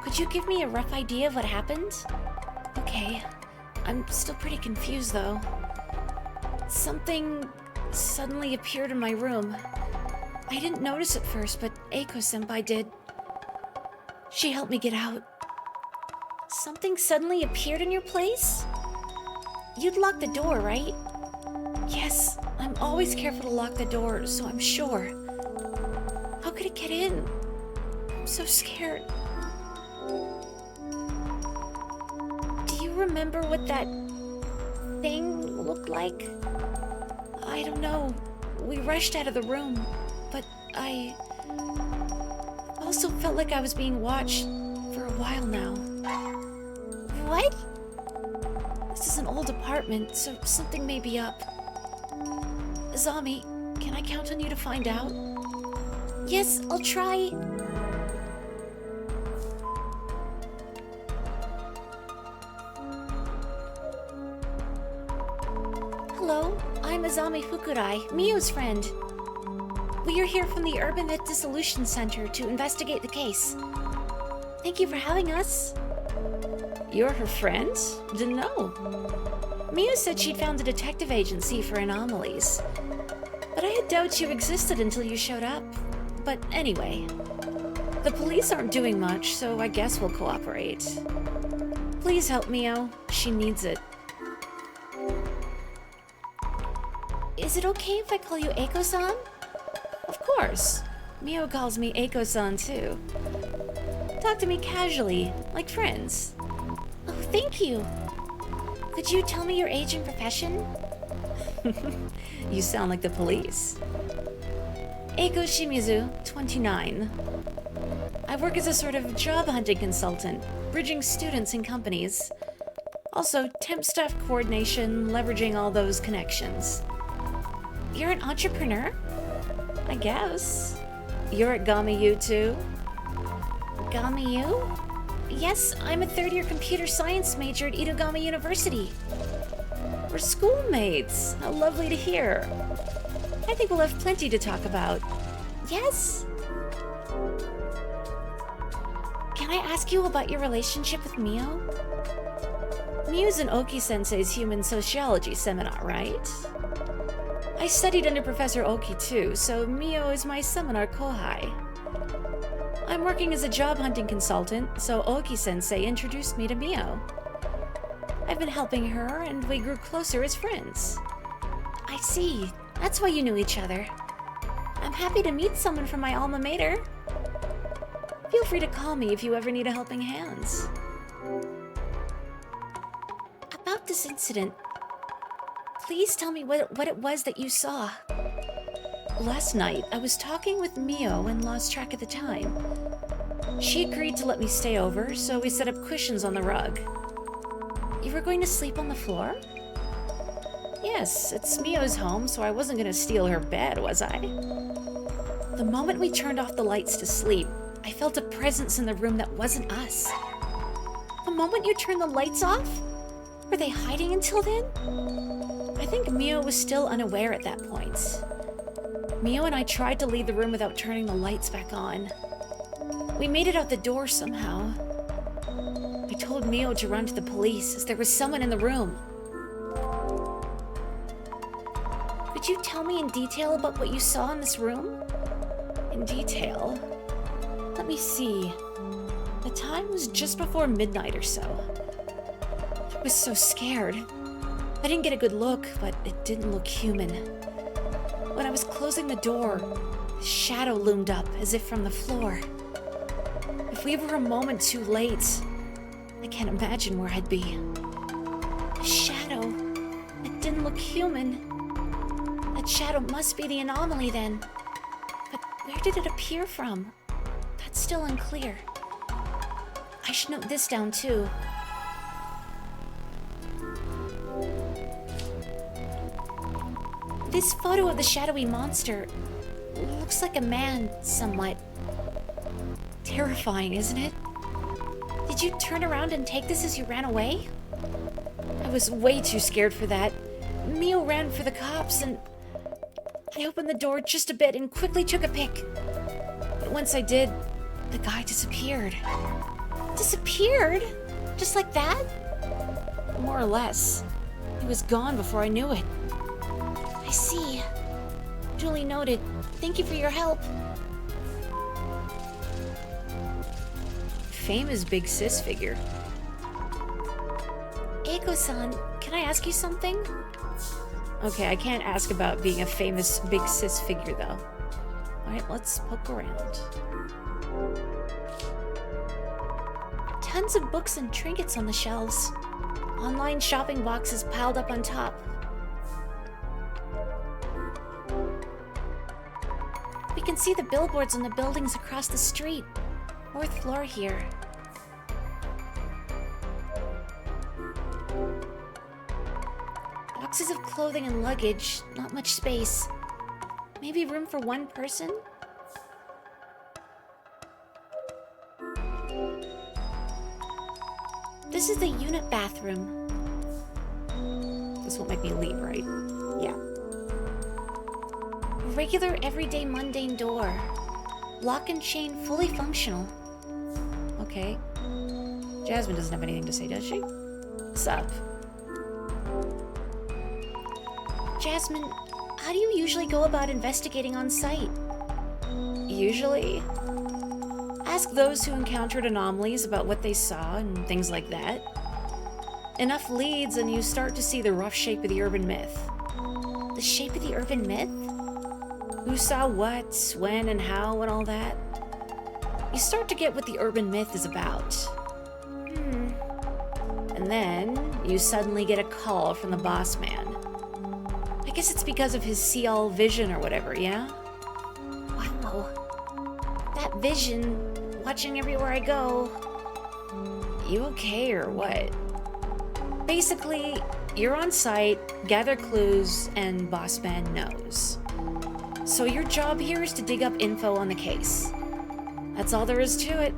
B: Could you give me a rough idea of what happened?
A: Okay. I'm still pretty confused, though. Something suddenly appeared in my room. I didn't notice at first, but Eiko-senpai did. She helped me get out.
B: Something suddenly appeared in your place? You'd lock the door, right?
A: Yes, I'm always careful to lock the door, so I'm sure. How could it get in? I'm so scared.
B: Do you remember what that thing looked like?
A: I don't know. We rushed out of the room, but I also felt like I was being watched for a while now.
B: What?
A: This is an old apartment, so something may be up. Azami, can I count on you to find out?
B: Yes, I'll try. Hello, I'm Azami Fukurai, Mio's friend. We are here from the Urban Myth Dissolution Center to investigate the case. Thank you for having us.
A: You're her friend? Didn't know. Mio said she'd found a detective agency for anomalies. But I had doubts you existed until you showed up. But anyway, the police aren't doing much, so I guess we'll cooperate. Please help Mio. She needs it.
B: Is it okay if I call you Eiko-san?
A: Of course. Mio calls me Eiko-san too. Talk to me casually, like friends.
B: Oh, thank you. Could you tell me your age and profession?
A: You sound like the police. Eiko Shimizu, 29. I work as a sort of job hunting consultant, bridging students and companies. Also, temp staff coordination, leveraging all those connections.
B: You're an entrepreneur?
A: I guess. You're at GAMIU too?
B: GAMIU? Yes, I'm a third-year computer science major at Itagami University.
A: We're schoolmates. How lovely to hear. I think we'll have plenty to talk about.
B: Yes? Can I ask you about your relationship with Mio?
A: Mio's in Oki-sensei's human sociology seminar, right? I studied under Professor Oki too, so Mio is my seminar kohai. I'm working as a job hunting consultant, so Oki-sensei introduced me to Mio. I've been helping her, and we grew closer as friends.
B: I see. That's why you knew each other. I'm happy to meet someone from my alma mater.
A: Feel free to call me if you ever need a helping hand.
B: About this incident, please tell me what it was that you saw.
A: Last night, I was talking with Mio and lost track of the time. She agreed to let me stay over, so we set up cushions on the rug.
B: You were going to sleep on the floor?
A: Yes, it's Mio's home, so I wasn't going to steal her bed, was I? The moment we turned off the lights to sleep, I felt a presence in the room that wasn't us.
B: The moment you turned the lights off? Were they hiding until then?
A: I think Mio was still unaware at that point. Mio and I tried to leave the room without turning the lights back on. We made it out the door somehow. I told Mio to run to the police as there was someone in the room.
B: Could you tell me in detail about what you saw in this room?
A: In detail? Let me see. The time was just before midnight or so. I was so scared. I didn't get a good look, but it didn't look human. When I was closing the door, a shadow loomed up as if from the floor. If we were a moment too late, I can't imagine where I'd be.
B: A shadow? It didn't look human. That shadow must be the anomaly then. But where did it appear from? That's still unclear. I should note this down too. This photo of the shadowy monster looks like a man, somewhat.
A: Terrifying, isn't it?
B: Did you turn around and take this as you ran away?
A: I was way too scared for that. Mio ran for the cops and I opened the door just a bit and quickly took a pic. But once I did,
B: The guy disappeared. Disappeared? Just like that?
A: More or less. He was gone before I knew it.
B: I see. Duly noted. Thank you for your help.
A: Famous big sis figure.
B: Eiko-san, can I ask you something?
A: Okay, I can't ask about being a famous big sis figure, though. Alright, let's poke around.
B: Tons of books and trinkets on the shelves. Online shopping boxes piled up on top. We can see the billboards on the buildings across the street. 4th floor here. Boxes of clothing and luggage, not much space. Maybe room for one person? This is the unit bathroom.
A: This won't make me leave, right? Yeah.
B: Regular, everyday, mundane door. Lock and chain, fully functional.
A: Okay. Jasmine doesn't have anything to say, does she? What's up?
B: Jasmine, how do you usually go about investigating on site?
A: Usually, ask those who encountered anomalies about what they saw and things like that. Enough leads and you start to see the rough shape of the urban myth.
B: The shape of the urban myth?
A: Who saw what, when, and how, and all that. You start to get what the urban myth is about. And then, you suddenly get a call from the boss man. I guess it's because of his see-all vision or whatever, yeah?
B: Wow. That vision, watching everywhere I go.
A: You okay or what? Basically, you're on site, gather clues, and boss man knows. So your job here is to dig up info on the case. That's all there is to it.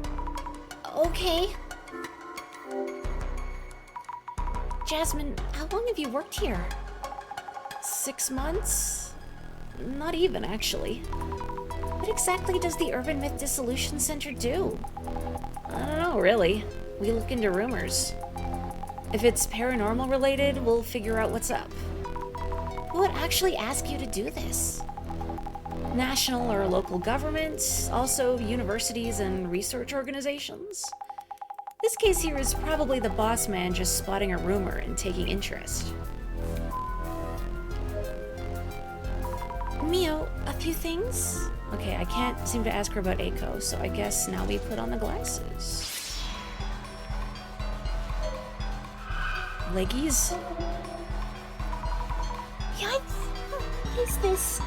B: Okay. Jasmine, how long have you worked here?
A: 6 months? Not even, actually.
B: What exactly does the Urban Myth Dissolution Center do?
A: I don't know, really. We look into rumors. If it's paranormal related, we'll figure out what's up.
B: Who would actually ask you to do this?
A: National or local governments, also universities and research organizations. This case here is probably the boss man just spotting a rumor and taking interest.
B: Mio, a few things?
A: Okay, I can't seem to ask her about Eiko, so I guess now we put on the glasses. Leggies?
B: Yikes! What is this?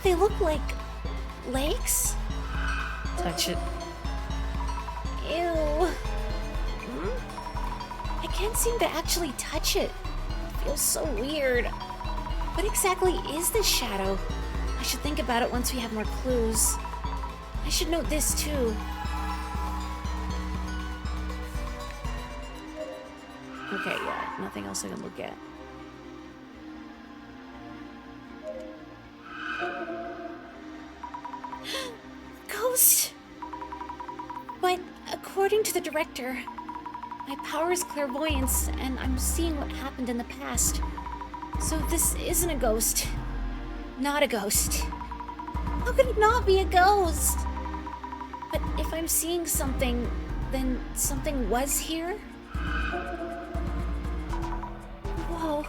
B: They look like legs?
A: Touch it.
B: Ew. I can't seem to actually touch it. It feels so weird. What exactly is this shadow? I should think about it once we have more clues. I should note this too.
A: Okay, yeah, nothing else I can look at.
B: Ghost! But according to the director, my power is clairvoyance, and I'm seeing what happened in the past. So this isn't a ghost. Not a ghost. How could it not be a ghost? But if I'm seeing something, then something was here? Whoa.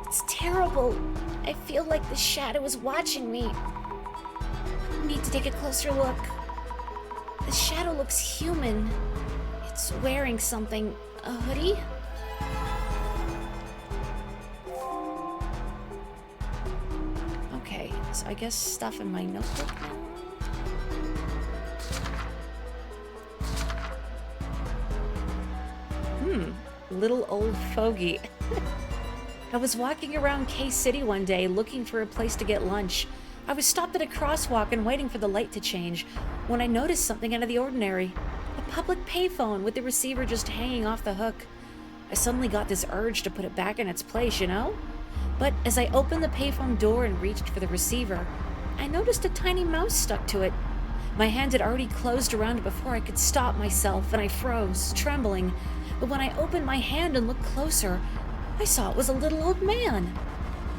B: It's terrible. I feel like the shadow is watching me. I need to take a closer look. The shadow looks human. It's wearing something. A hoodie?
A: Okay, so I guess stuff in my notebook now? Little old fogey. I was walking around K-City one day looking for a place to get lunch. I was stopped at a crosswalk and waiting for the light to change when I noticed something out of the ordinary. A public payphone with the receiver just hanging off the hook. I suddenly got this urge to put it back in its place, you know? But as I opened the payphone door and reached for the receiver, I noticed a tiny mouse stuck to it. My hand had already closed around it before I could stop myself, and I froze, trembling. But when I opened my hand and looked closer, I saw it was a little old man.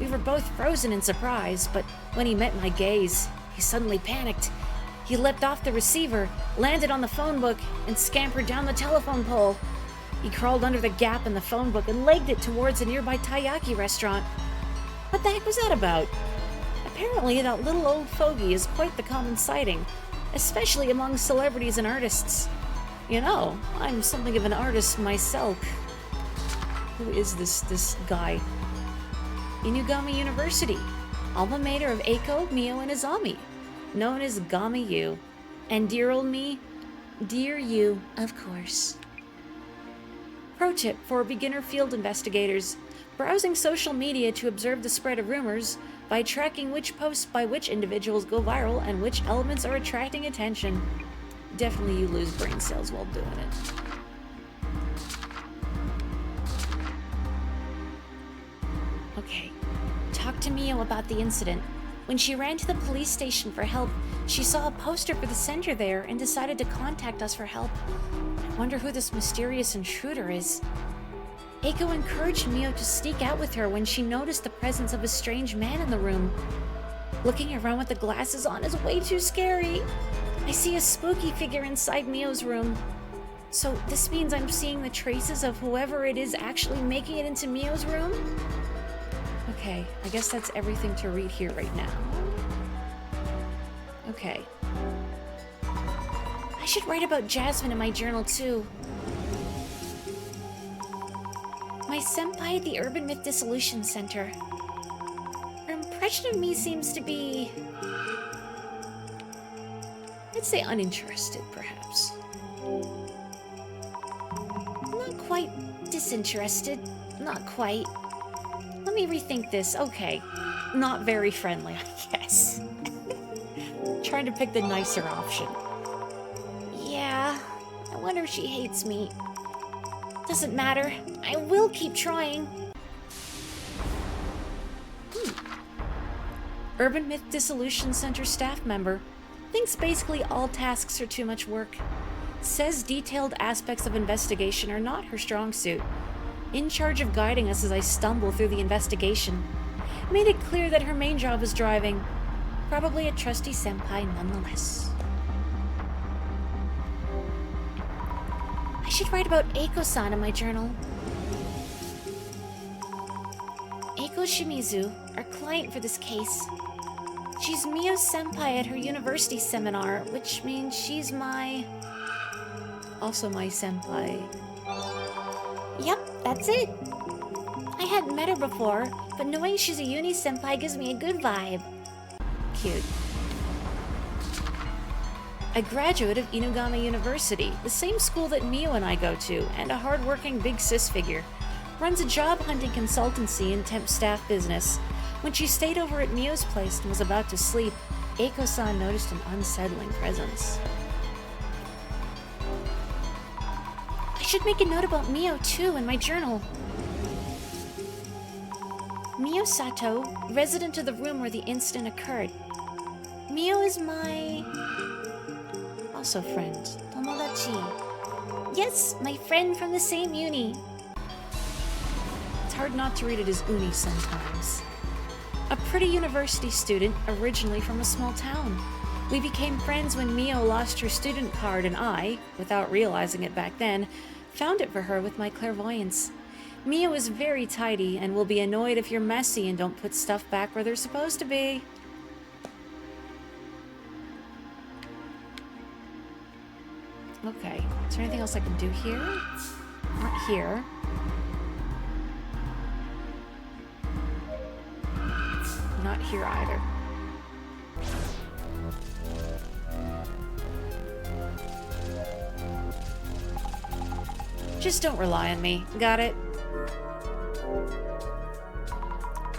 A: We were both frozen in surprise, but when he met my gaze, he suddenly panicked. He leapt off the receiver, landed on the phone book, and scampered down the telephone pole. He crawled under the gap in the phone book and legged it towards a nearby taiyaki restaurant. What the heck was that about? Apparently, that little old fogey is quite the common sighting, especially among celebrities and artists. You know, I'm something of an artist myself. Who is this guy? Inugami University, alma mater of Eiko, Mio, and Izami, known as Gami U. And dear old me, dear you, of course. Pro tip for beginner field investigators: browsing social media to observe the spread of rumors by tracking which posts by which individuals go viral and which elements are attracting attention. Definitely you lose brain cells while doing it. Okay, talk to Mio about the incident. When she ran to the police station for help, she saw a poster for the center there and decided to contact us for help. I wonder who this mysterious intruder is. Eiko encouraged Mio to sneak out with her when she noticed the presence of a strange man in the room. Looking around with the glasses on is way too scary. I see a spooky figure inside Mio's room. So this means I'm seeing the traces of whoever it is actually making it into Mio's room? Okay, I guess that's everything to read here right now. Okay. I should write about Jasmine in my journal too. My senpai at the Urban Myth Dissolution Center. Her impression of me seems to be... I'd say uninterested, perhaps. Not quite disinterested. Not quite. Let me rethink this. Okay. Not very friendly, I guess. Trying to pick the nicer option. Yeah. I wonder if she hates me. Doesn't matter. I will keep trying. Urban Myth Dissolution Center staff member. Thinks basically all tasks are too much work. Says detailed aspects of investigation are not her strong suit. In charge of guiding us as I stumble through the investigation. Made it clear that her main job is driving. Probably a trusty senpai nonetheless. I should write about Eiko-san in my journal. Eiko Shimizu, our client for this case. She's Mio's senpai at her university seminar, which means she's also my senpai. Yep, that's it. I hadn't met her before, but knowing she's a uni senpai gives me a good vibe. Cute. A graduate of Inugami University, the same school that Mio and I go to, and a hard-working big sis figure. Runs a job-hunting consultancy and temp staff business. When she stayed over at Mio's place and was about to sleep, Eiko-san noticed an unsettling presence. I should make a note about Mio, too, in my journal. Mio Sato, resident of the room where the incident occurred. Mio is my... also friend, Tomodachi. Yes, my friend from the same uni. It's hard not to read it as uni sometimes. A pretty university student, originally from a small town. We became friends when Mio lost her student card and I, without realizing it back then, found it for her with my clairvoyance. Mio is very tidy and will be annoyed if you're messy and don't put stuff back where they're supposed to be. Okay, is there anything else I can do here? Not here. Not here either. Just don't rely on me. Got it?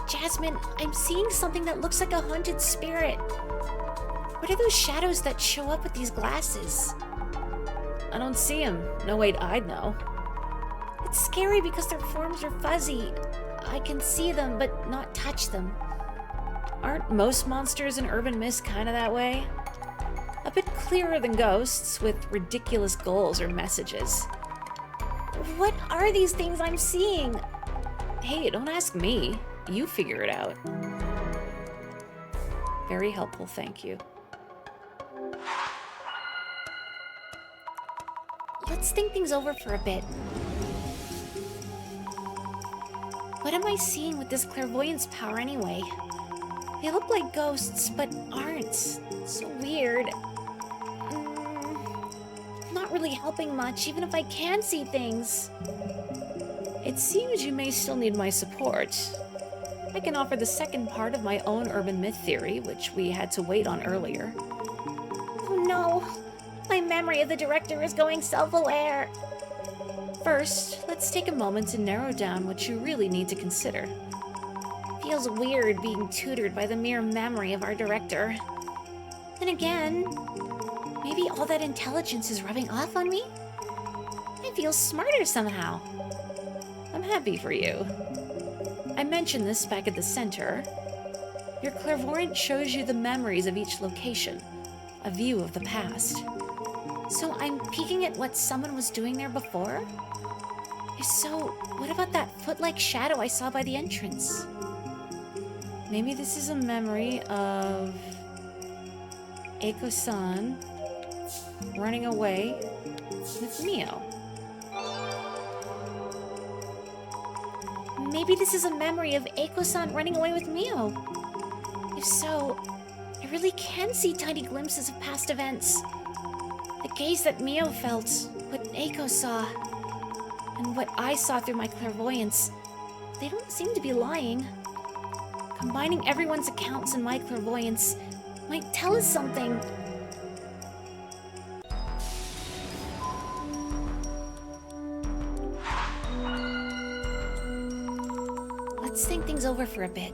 A: Jasmine, I'm seeing something that looks like a haunted spirit. What are those shadows that show up with these glasses? I don't see them. No, wait, I'd know. It's scary because their forms are fuzzy. I can see them, but not touch them. Aren't most monsters in urban myths kind of that way? A bit clearer than ghosts, with ridiculous goals or messages.
B: What are these things I'm seeing?
A: Hey, don't ask me. You figure it out. Very helpful, thank you.
B: Let's think things over for a bit. What am I seeing with this clairvoyance power anyway? They look like ghosts, but aren't. So weird. Not really helping much, even if I can see things.
A: It seems you may still need my support. I can offer the second part of my own urban myth theory, which we had to wait on earlier.
B: Oh no! My memory of the director is going self-aware.
A: First, let's take a moment to narrow down what you really need to consider.
B: Feels weird being tutored by the mere memory of our director. Then again, maybe all that intelligence is rubbing off on me? I feel smarter somehow.
A: I'm happy for you. I mentioned this back at the center. Your clairvoyant shows you the memories of each location, a view of the past.
B: So I'm peeking at what someone was doing there before? If so, what about that foot-like shadow I saw by the entrance?
A: Maybe this is a memory of Eiko-san running away with Mio.
B: Maybe this is a memory of Eiko-san running away with Mio. If so, I really can see tiny glimpses of past events. The gaze that Mio felt, what Eiko saw, and what I saw through my clairvoyance, they don't seem to be lying. Combining everyone's accounts and my clairvoyance might tell us something. Let's think things over for a bit.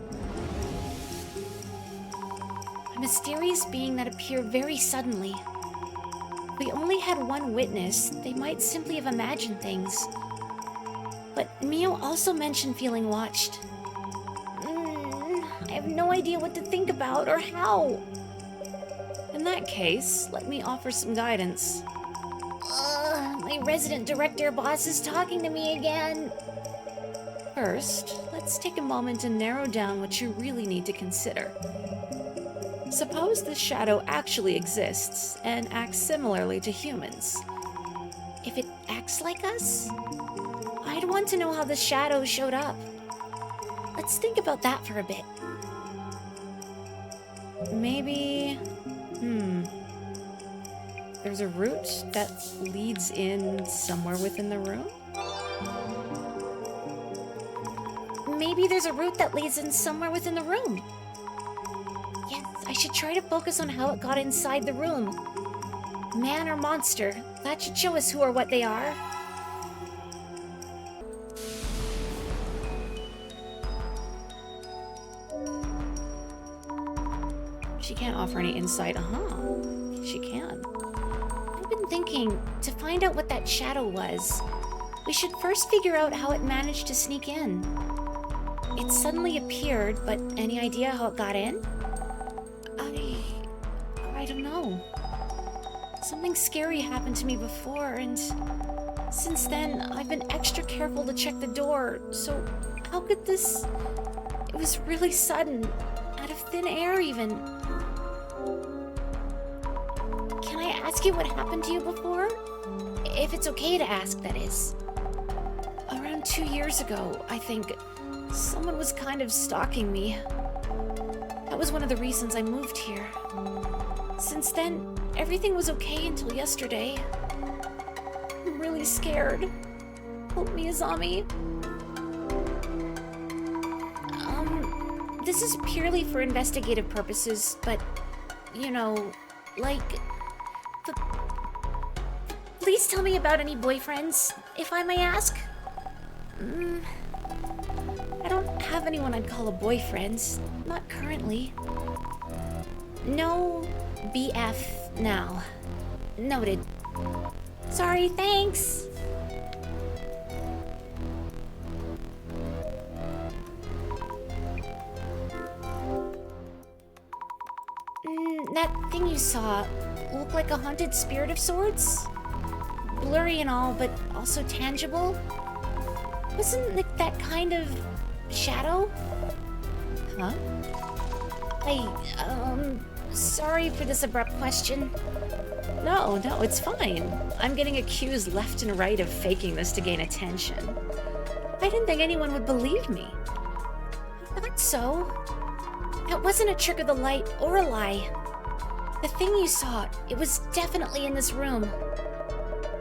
B: A mysterious being that appeared very suddenly. If we only had one witness, they might simply have imagined things. But Mio also mentioned feeling watched. I have no idea what to think about or how.
A: In that case, let me offer some guidance.
B: My resident director boss is talking to me again.
A: First, let's take a moment to narrow down what you really need to consider. Suppose this shadow actually exists and acts similarly to humans.
B: If it acts like us, I'd want to know how the shadow showed up. Let's think about that for a bit.
A: Maybe... There's a route that leads in somewhere within the room?
B: Maybe there's a route that leads in somewhere within the room. Yes, I should try to focus on how it got inside the room. Man or monster, that should show us who or what they are.
A: She can't offer any insight. She can.
B: I've been thinking, to find out what that shadow was, we should first figure out how it managed to sneak in. It suddenly appeared, but any idea how it got in? I don't know. Something scary happened to me before, and since then, I've been extra careful to check the door, so how could this... It was really sudden, out of thin air even. Can I ask you what happened to you before? If it's okay to ask, that is.
A: Around 2 years ago, I think, someone was kind of stalking me. That was one of the reasons I moved here. Since then, everything was okay until yesterday. I'm really scared. Help me, Azami.
B: This is purely for investigative purposes, but, you know, like... Please tell me about any boyfriends, if I may ask.
A: I don't have anyone I'd call a boyfriend. Not currently.
B: No BF now. Noted. Sorry, thanks. That thing you saw, look like a haunted spirit of sorts? Blurry and all, but also tangible? Wasn't it that kind of shadow?
A: Huh?
B: Sorry for this abrupt question.
A: No, it's fine. I'm getting accused left and right of faking this to gain attention. I didn't think anyone would believe me.
B: I thought so. That wasn't a trick of the light or a lie. The thing you saw, it was definitely in this room.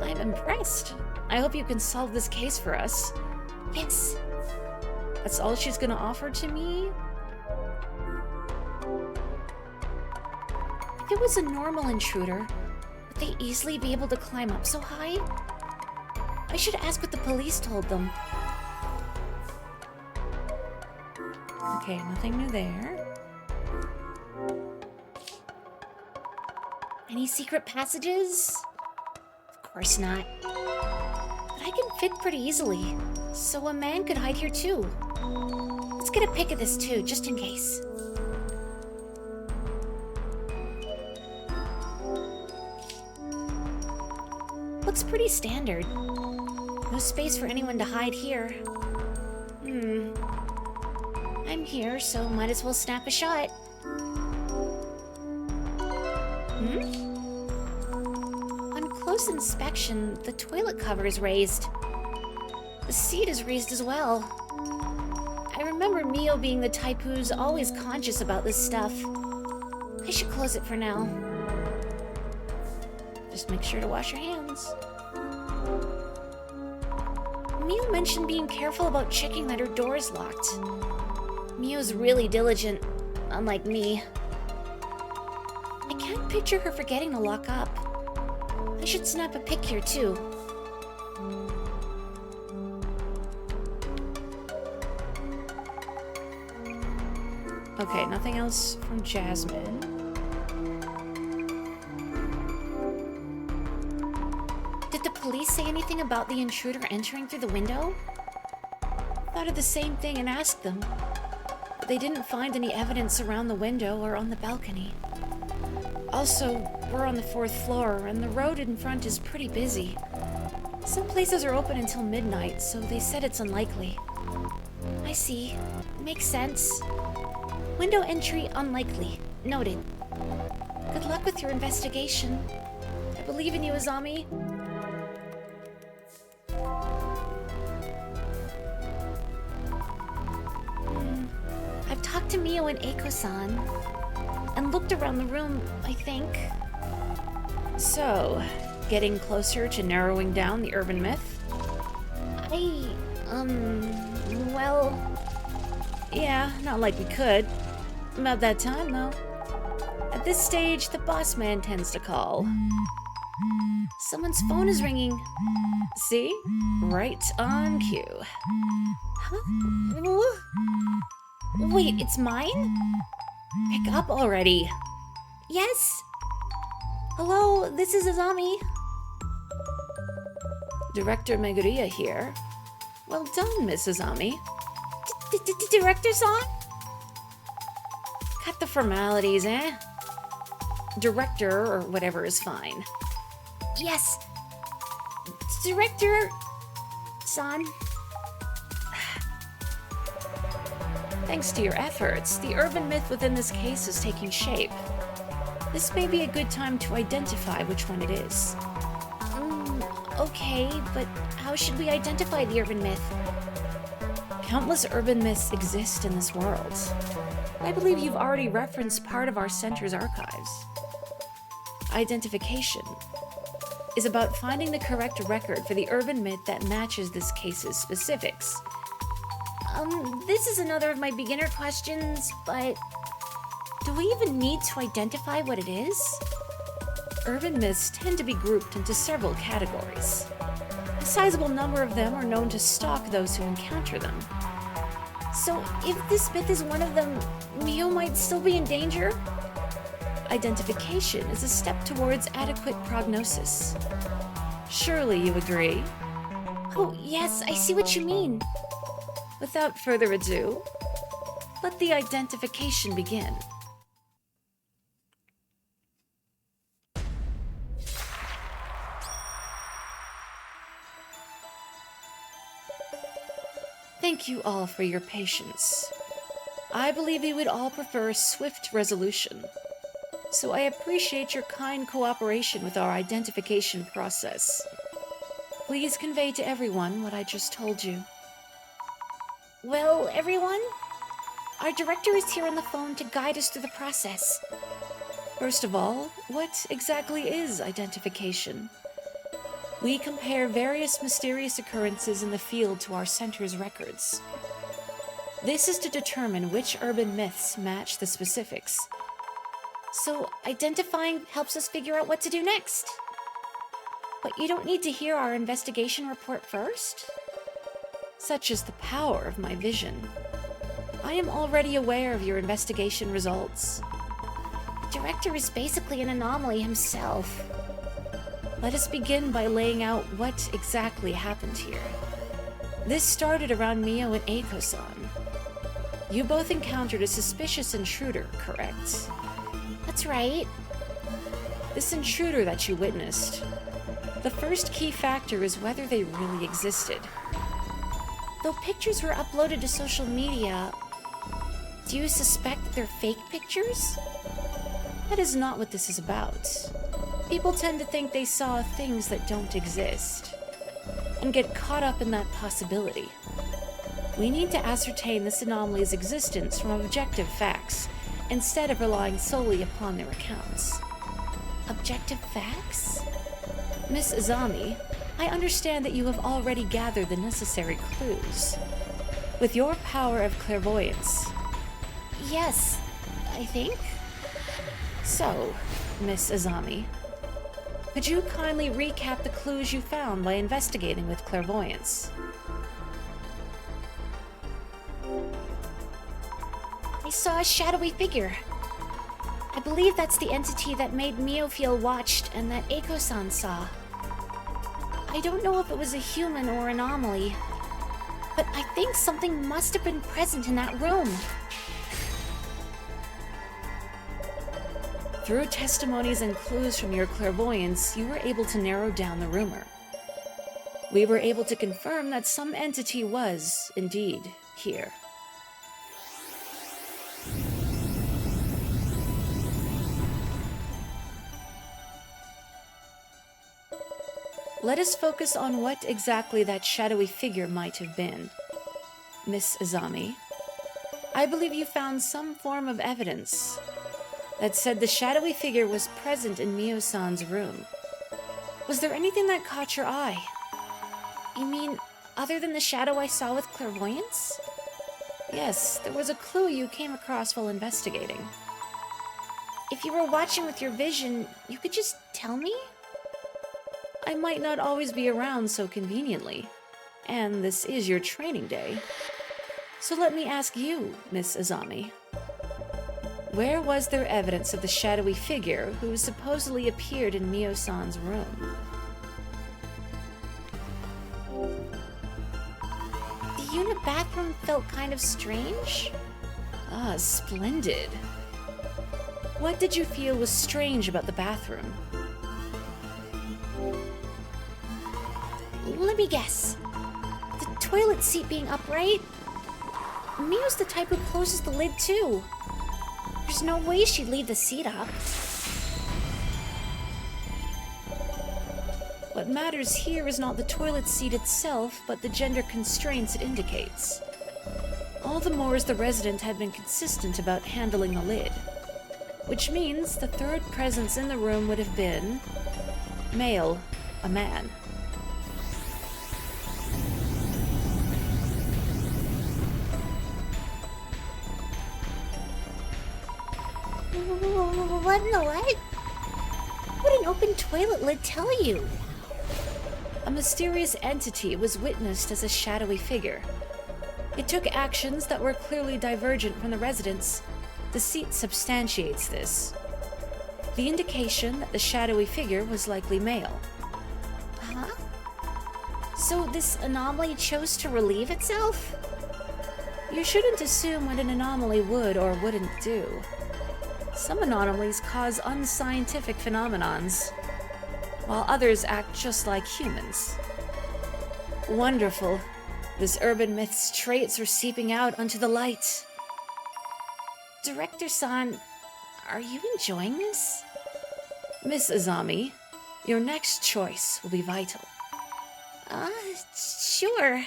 A: I'm impressed. I hope you can solve this case for us.
B: Yes.
A: That's all she's gonna offer to me?
B: If it was a normal intruder, would they easily be able to climb up so high? I should ask what the police told them.
A: Okay, nothing new there.
B: Any secret passages? Of course not. But I can fit pretty easily, so a man could hide here too. Let's get a pic of this too, just in case. Looks pretty standard. No space for anyone to hide here. I'm here, so might as well snap a shot. On close inspection, the toilet cover is raised. The seat is raised as well. I remember Mio being the type who's always conscious about this stuff. I should close it for now. Just make sure to wash your hands. Mio mentioned being careful about checking that her door is locked. Mio's really diligent, unlike me. I can't picture her forgetting to lock up. I should snap a pic here too.
A: Okay, nothing else from Jasmine.
B: Did the police say anything about the intruder entering through the window?
A: Thought of the same thing and asked them. But they didn't find any evidence around the window or on the balcony. Also, we're on the 4th floor, and the road in front is pretty busy. Some places are open until midnight, so they said it's unlikely.
B: I see. Makes sense. Window entry unlikely. Noted. Good luck with your investigation. I believe in you, Azami. I've talked to Mio and Eiko-san, and looked around the room, I think.
A: So, getting closer to narrowing down the urban myth?
B: Well...
A: Yeah, not like we could. About that time, though. At this stage, the boss man tends to call.
B: Someone's phone is ringing.
A: See? Right on cue.
B: Huh? Wait, it's mine?
A: Pick up already.
B: Yes? Hello, this is Azami.
A: Director Meguriya here. Well done, Miss Azami.
B: Director-san?
A: Cut the formalities, eh? Director or whatever is fine.
B: Yes. Director-san.
A: Thanks to your efforts, the urban myth within this case is taking shape. This may be a good time to identify which one it is.
B: Okay, but how should we identify the urban myth?
A: Countless urban myths exist in this world. I believe you've already referenced part of our center's archives. Identification is about finding the correct record for the urban myth that matches this case's specifics.
B: This is another of my beginner questions, but do we even need to identify what it is?
A: Urban myths tend to be grouped into several categories. A sizable number of them are known to stalk those who encounter them.
B: So if this myth is one of them, Mio might still be in danger?
A: Identification is a step towards adequate prognosis. Surely you agree?
B: Oh, yes, I see what you mean.
A: Without further ado, let the identification begin. you all for your patience. I believe you would all prefer a swift resolution, so I appreciate your kind cooperation with our identification process. Please convey to everyone what I just told you.
B: Well, everyone, our director is here on the phone to guide us through the process.
A: First of all, what exactly is identification? We compare various mysterious occurrences in the field to our center's records. This is to determine which urban myths match the specifics.
B: So, identifying helps us figure out what to do next. But you don't need to hear our investigation report first?
A: Such is the power of my vision. I am already aware of your investigation results.
B: The director is basically an anomaly himself.
A: Let us begin by laying out what exactly happened here. This started around Mio and Eiko-san. You both encountered a suspicious intruder, correct?
B: That's right.
A: This intruder that you witnessed, the first key factor is whether they really existed.
B: Though pictures were uploaded to social media, do you suspect that they're fake pictures?
A: That is not what this is about. People tend to think they saw things that don't exist, and get caught up in that possibility. We need to ascertain this anomaly's existence from objective facts, instead of relying solely upon their accounts.
B: Objective facts?
A: Miss Azami, I understand that you have already gathered the necessary clues. With your power of clairvoyance.
B: Yes, I think.
A: So, Miss Azami, could you kindly recap the clues you found by investigating with clairvoyance?
B: I saw a shadowy figure. I believe that's the entity that made Mio feel watched and that Eiko-san saw. I don't know if it was a human or anomaly, but I think something must have been present in that room.
A: Through testimonies and clues from your clairvoyance, you were able to narrow down the rumor. We were able to confirm that some entity was, indeed, here. Let us focus on what exactly that shadowy figure might have been. Miss Azami, I believe you found some form of evidence that said the shadowy figure was present in Mio-san's room. Was there anything that caught your eye?
B: You mean, other than the shadow I saw with clairvoyance?
A: Yes, there was a clue you came across while investigating.
B: If you were watching with your vision, you could just tell me?
A: I might not always be around so conveniently, and this is your training day. So let me ask you, Miss Azami. Where was there evidence of the shadowy figure who supposedly appeared in Mio-san's room?
B: The unit bathroom felt kind of strange.
A: Ah, splendid. What did you feel was strange about the bathroom?
B: Let me guess. The toilet seat being upright? Mio's the type who closes the lid too. There's no way she'd leave the seat up.
A: What matters here is not the toilet seat itself, but the gender constraints it indicates. All the more as the resident had been consistent about handling the lid, which means the third presence in the room would have been male, a man.
B: What in the what? What would an open toilet lid tell you?
A: A mysterious entity was witnessed as a shadowy figure. It took actions that were clearly divergent from the residents. The seat substantiates this. The indication that the shadowy figure was likely male.
B: Huh? So this anomaly chose to relieve itself?
A: You shouldn't assume what an anomaly would or wouldn't do. Some anomalies cause unscientific phenomenons, while others act just like humans. Wonderful. This urban myth's traits are seeping out onto the light.
B: Director-san, are you enjoying this?
A: Miss Azami, your next choice will be vital.
B: Sure.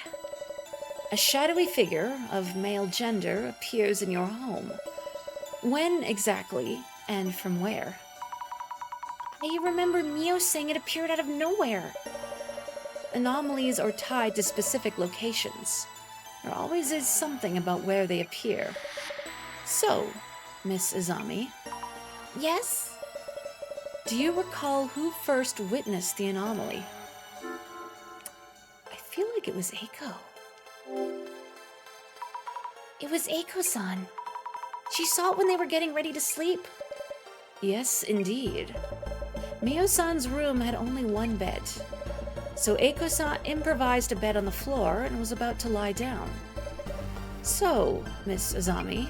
A: A shadowy figure of male gender appears in your home. When exactly, and from where?
B: I remember Mio saying it appeared out of nowhere.
A: Anomalies are tied to specific locations. There always is something about where they appear. So, Miss Azami,
B: Yes?
A: do you recall who first witnessed the anomaly? I feel like it was Eiko.
B: It was Eiko-san. She saw it when they were getting ready to sleep.
A: Yes, indeed. Mio-san's room had only one bed, so Eiko-san improvised a bed on the floor and was about to lie down. So, Miss Azami,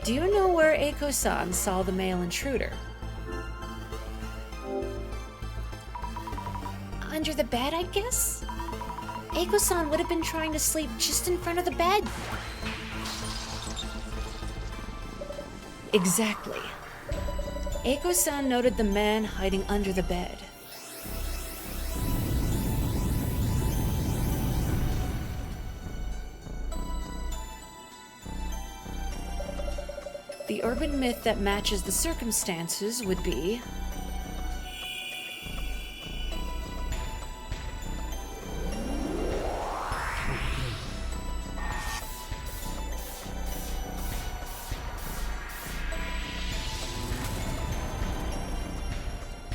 A: do you know where Eiko-san saw the male intruder?
B: Under the bed, I guess? Eiko-san would have been trying to sleep just in front of the bed.
A: Exactly. Eiko-san noted the man hiding under the bed. The urban myth that matches the circumstances would be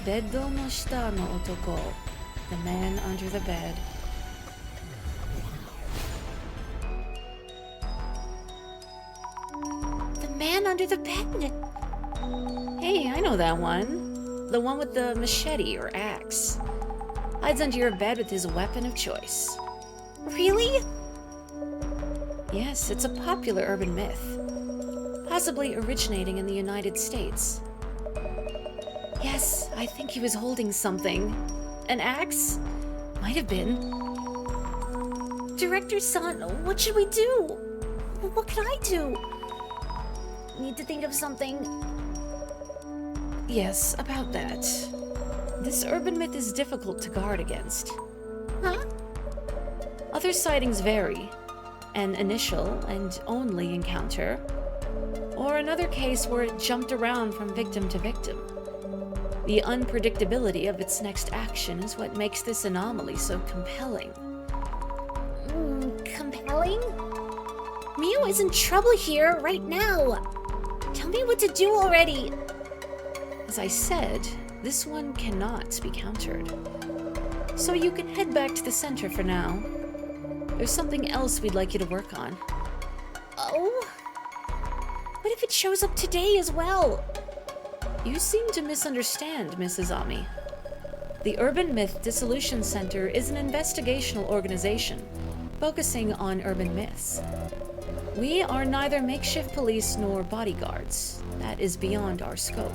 A: Beddo no shita no otoko, the man under the bed.
B: The man under the bed.
A: Hey, I know that one. The one with the machete or axe. Hides under your bed with his weapon of choice.
B: Really?
A: Yes, it's a popular urban myth, possibly originating in the United States. Yes, I think he was holding something. An axe? Might have been.
B: Director-san, what should we do? What can I do? Need to think of something.
A: Yes, about that. This urban myth is difficult to guard against.
B: Huh?
A: Other sightings vary. An initial and only encounter, or another case where it jumped around from victim to victim. The unpredictability of its next action is what makes this anomaly so compelling.
B: Compelling? Mio is in trouble here right now. Tell me what to do already.
A: As I said, this one cannot be countered. So you can head back to the center for now. There's something else we'd like you to work on.
B: Oh? What if it shows up today as well?
A: You seem to misunderstand, Miss Azami. The Urban Myth Dissolution Center is an investigational organization focusing on urban myths. We are neither makeshift police nor bodyguards. That is beyond our scope.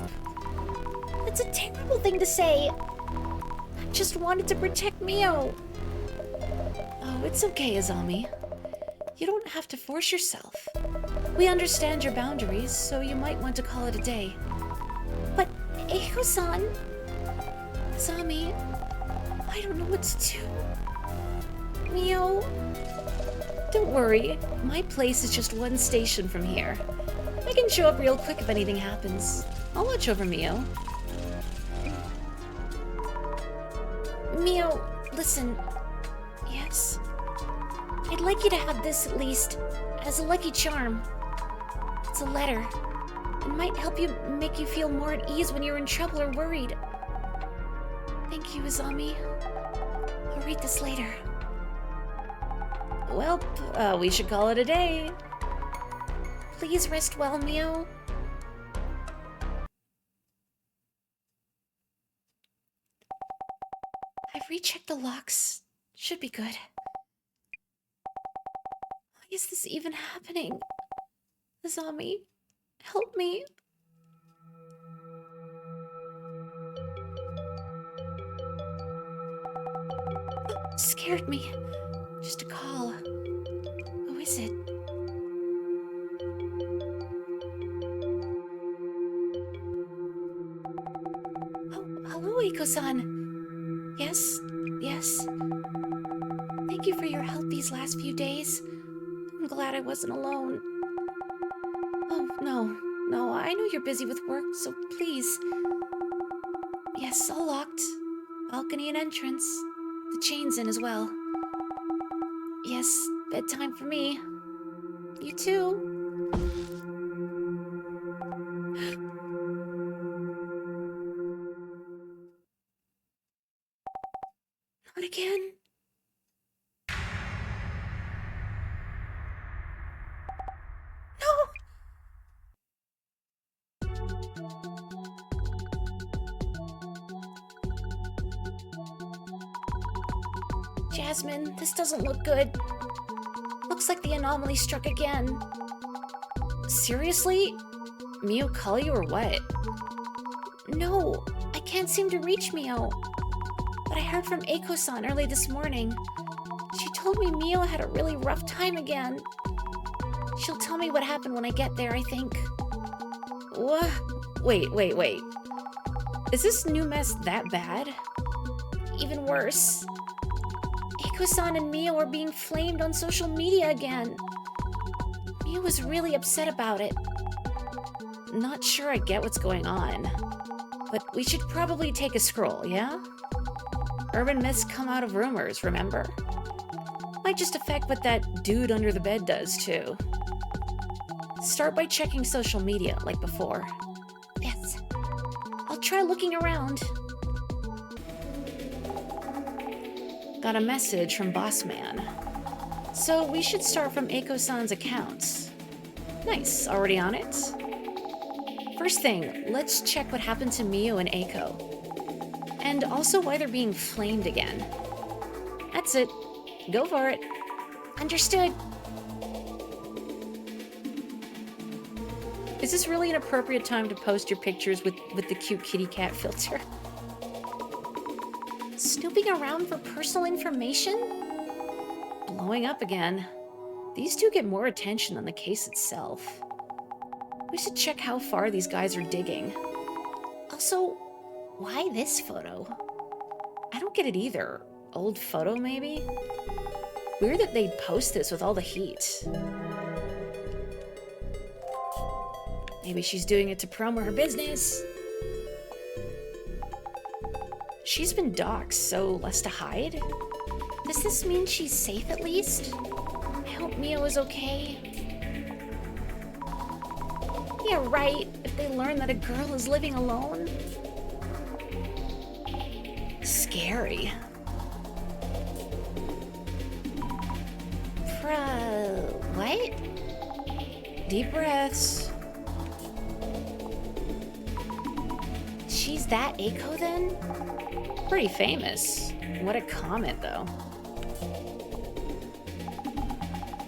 B: That's a terrible thing to say. I just wanted to protect Mio.
A: Oh, it's okay, Azami. You don't have to force yourself. We understand your boundaries, so you might want to call it a day.
B: But Eiko-san...
A: Azami, I don't know what to do.
B: Mio...
A: Don't worry, my place is just one station from here. I can show up real quick if anything happens. I'll watch over Mio.
B: Mio, listen.
A: Yes?
B: I'd like you to have this at least, as a lucky charm. It's a letter. It might help you make you feel more at ease when you're in trouble or worried.
A: Thank you, Azami.
B: I'll read this later.
A: Well, we should call it a day.
B: Please rest well, Mio.
A: I've rechecked the locks. Should be good. Why is this even happening? Azami, help me.
B: Scared me. Just a call. Who is it? Oh, hello, Eiko-san. Yes, yes. Thank you for your help these last few days. I'm glad I wasn't alone. Oh, no, I know you're busy with work, so please. Yes, all locked. Balcony and entrance. The chain's in as well. Yes, bedtime for me. You too. Not again. No! Jasmine, this doesn't look good. Looks like the anomaly struck again.
A: Seriously? Mio call you or what?
B: No, I can't seem to reach Mio. But I heard from Eiko-san early this morning. She told me Mio had a really rough time again. She'll tell me what happened when I get there, I think.
A: What? Wait. Is this new mess that bad?
B: Even worse. Eiko-san and Mio are being flamed on social media again. Mio was really upset about it.
A: Not sure I get what's going on. But we should probably take a scroll, yeah? Urban myths come out of rumors, remember? Might just affect what that dude under the bed does, too. Start by checking social media, like before.
B: Yes. I'll try looking around.
A: Got a message from Boss Man. So we should start from Eiko-san's accounts. Nice, already on it? First thing, let's check what happened to Mio and Eiko. And also why they're being flamed again. That's it. Go for it.
B: Understood.
A: Is this really an appropriate time to post your pictures with the cute kitty cat filter?
B: Snooping around for personal information?
A: Blowing up again. These two get more attention than the case itself. We should check how far these guys are digging.
B: Also, why this photo?
A: I don't get it either. Old photo, maybe? Weird that they'd post this with all the heat. Maybe she's doing it to promo her business. She's been doxxed, so less to hide?
B: Does this mean she's safe at least? I hope Mio is okay. Yeah, right. If they learn that a girl is living alone.
A: Scary.
B: What?
A: Deep breaths.
B: She's that Eiko then?
A: Pretty famous. What a comment, though.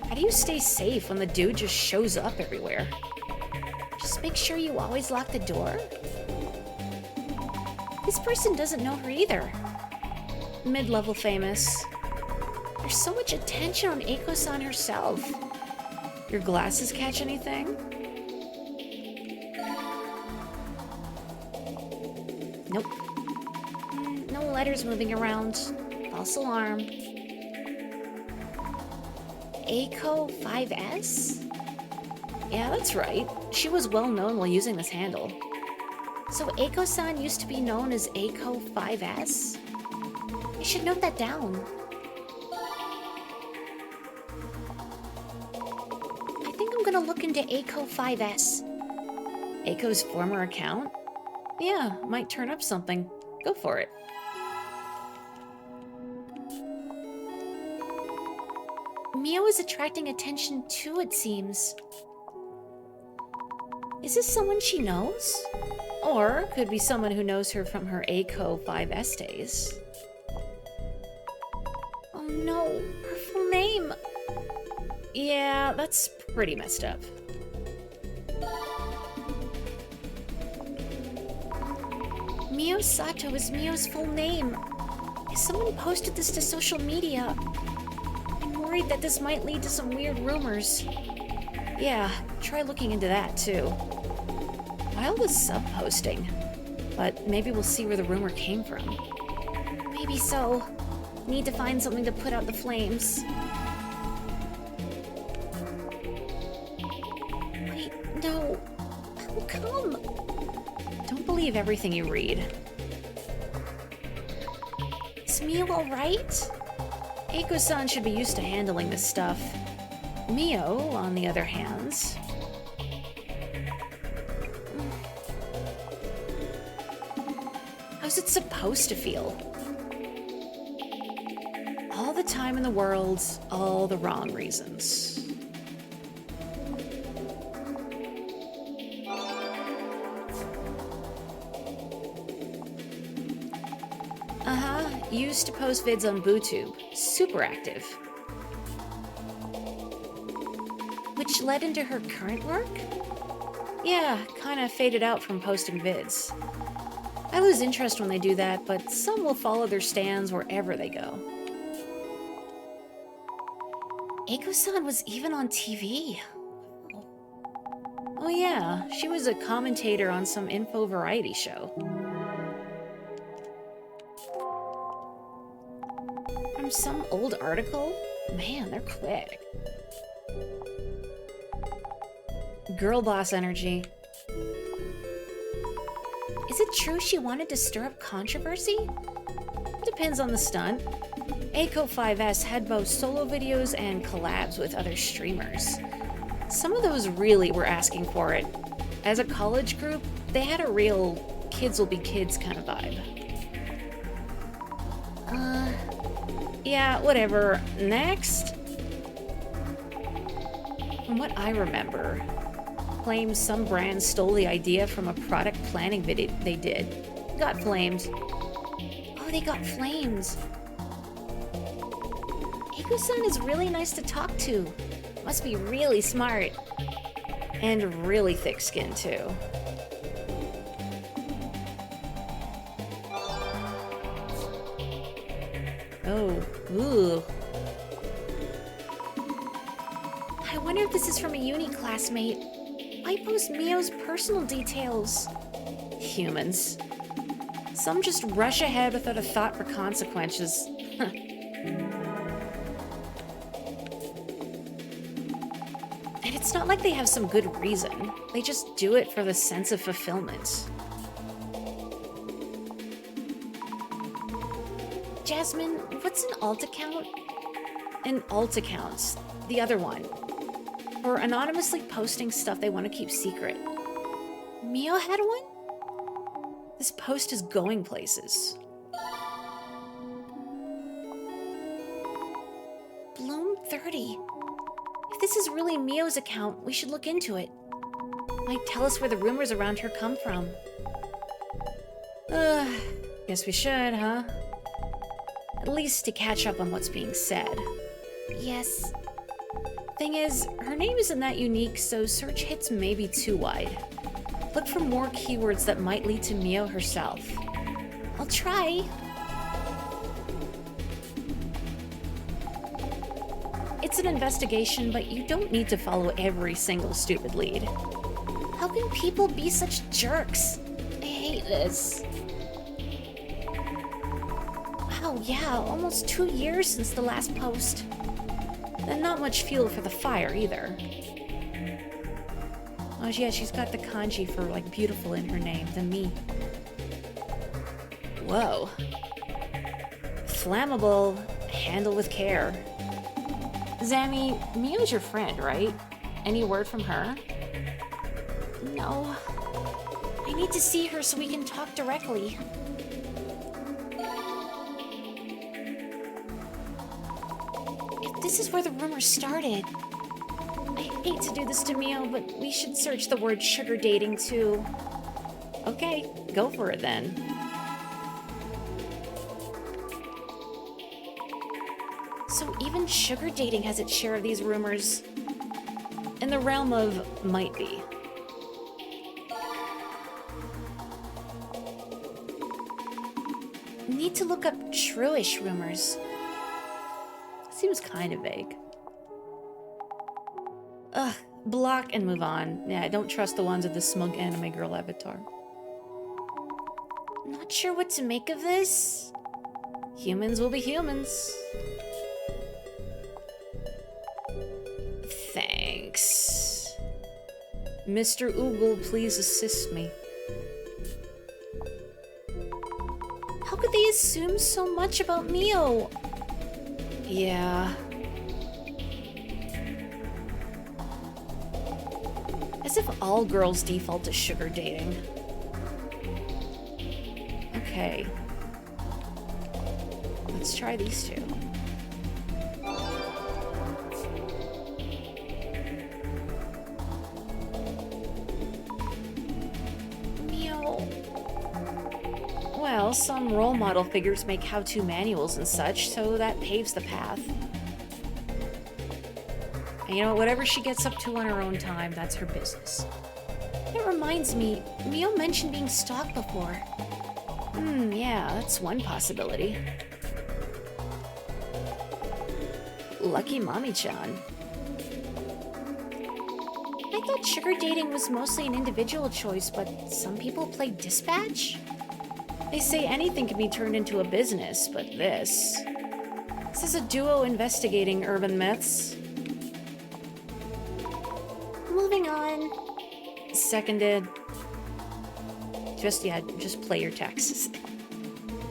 A: How do you stay safe when the dude just shows up everywhere?
B: Just make sure you always lock the door. This person doesn't know her either.
A: Mid-level famous.
B: There's so much attention on Eiko-san herself.
A: Your glasses catch anything?
B: Nope. No letters moving around. False alarm. Eiko 5S?
A: Yeah, that's right. She was well known while using this handle.
B: So Eiko-san used to be known as Eiko 5S? I should note that down. I think I'm gonna look into Eiko 5S.
A: Eiko's former account? Yeah, might turn up something. Go for it.
B: Mio is attracting attention too, it seems. Is this someone she knows?
A: Or could be someone who knows her from her Eiko 5S days.
B: Oh no, her full name.
A: Yeah, that's pretty messed up.
B: Mio Sato is Mio's full name. If someone posted this to social media, I'm
A: worried that this might lead to some weird rumors. Yeah, try looking into that too. Why all this sub-posting? But maybe we'll see where the rumor came from.
B: Maybe so. Need to find something to put out the flames. Wait, no. How come?
A: Don't believe everything you read.
B: Is Mio alright?
A: Eiko-san should be used to handling this stuff. Mio, on the other hand... How's it supposed to feel? All the time in the world, all the wrong reasons. Used to post vids on BooTube. Super active.
B: Which led into her current work?
A: Yeah, kinda faded out from posting vids. I lose interest when they do that, but some will follow their stands wherever they go.
B: Eiko-san was even on TV.
A: Oh yeah, she was a commentator on some info variety show. From some old article? Man, they're quick. Girl boss energy.
B: Is it true she wanted to stir up controversy?
A: Depends on the stunt. Eiko 5S had both solo videos and collabs with other streamers. Some of those really were asking for it. As a college group, they had a real kids will be kids kind of vibe. Yeah, whatever. Next? From what I remember, claims some brand stole the idea from a product planning video they did. Got flamed.
B: Oh, they got flamed. Eiko-san is really nice to talk to. Must be really smart.
A: And really thick-skinned, too. Oh, ooh.
B: I wonder if this is from a uni classmate. Why post Mio's personal details?
A: Humans. Some just rush ahead without a thought for consequences. And it's not like they have some good reason. They just do it for the sense of fulfillment.
B: Jasmine, what's an alt account?
A: An alt account. The other one. Or anonymously posting stuff they want to keep secret.
B: Mio had one?
A: This post is going places.
B: Bloom 30. If this is really Mio's account, we should look into it.
A: Might tell us where the rumors around her come from. Guess we should, huh? At least to catch up on what's being said.
B: Yes.
A: Thing is, her name isn't that unique, so search hits may be too wide. Look for more keywords that might lead to Mio herself.
B: I'll try.
A: It's an investigation, but you don't need to follow every single stupid lead.
B: How can people be such jerks? I hate this. Wow, yeah, almost 2 years since the last post.
A: And not much fuel for the fire, either. Oh yeah, she's got the kanji for, like, beautiful in her name, the mi. Whoa. Flammable. Handle with care. Zami, Mio's your friend, right? Any word from her?
B: No. I need to see her so we can talk directly. If this is where the rumors started... I hate to do this to Mio, but we should search the word sugar dating too.
A: Okay, go for it then.
B: So even sugar dating has its share of these rumors.
A: In the realm of might be.
B: Need to look up true-ish rumors.
A: Seems kind of vague. Block and move on. Yeah, I don't trust the ones with the smug anime girl avatar.
B: Not sure what to make of this.
A: Humans will be humans. Thanks. Mr. Oogle, please assist me.
B: How could they assume so much about Mio?
A: Yeah. As if all girls default to sugar dating. Okay. Let's try these two.
B: Mio.
A: Well, some role model figures make how-to manuals and such, so that paves the path. And you know, whatever she gets up to on her own time, that's her business.
B: That reminds me, Mio mentioned being stalked before.
A: Yeah, that's one possibility. Lucky Mommy-chan.
B: I thought sugar dating was mostly an individual choice, but some people play dispatch?
A: They say anything can be turned into a business, but this is a duo investigating urban myths.
B: Moving on.
A: Seconded. Just play your taxes.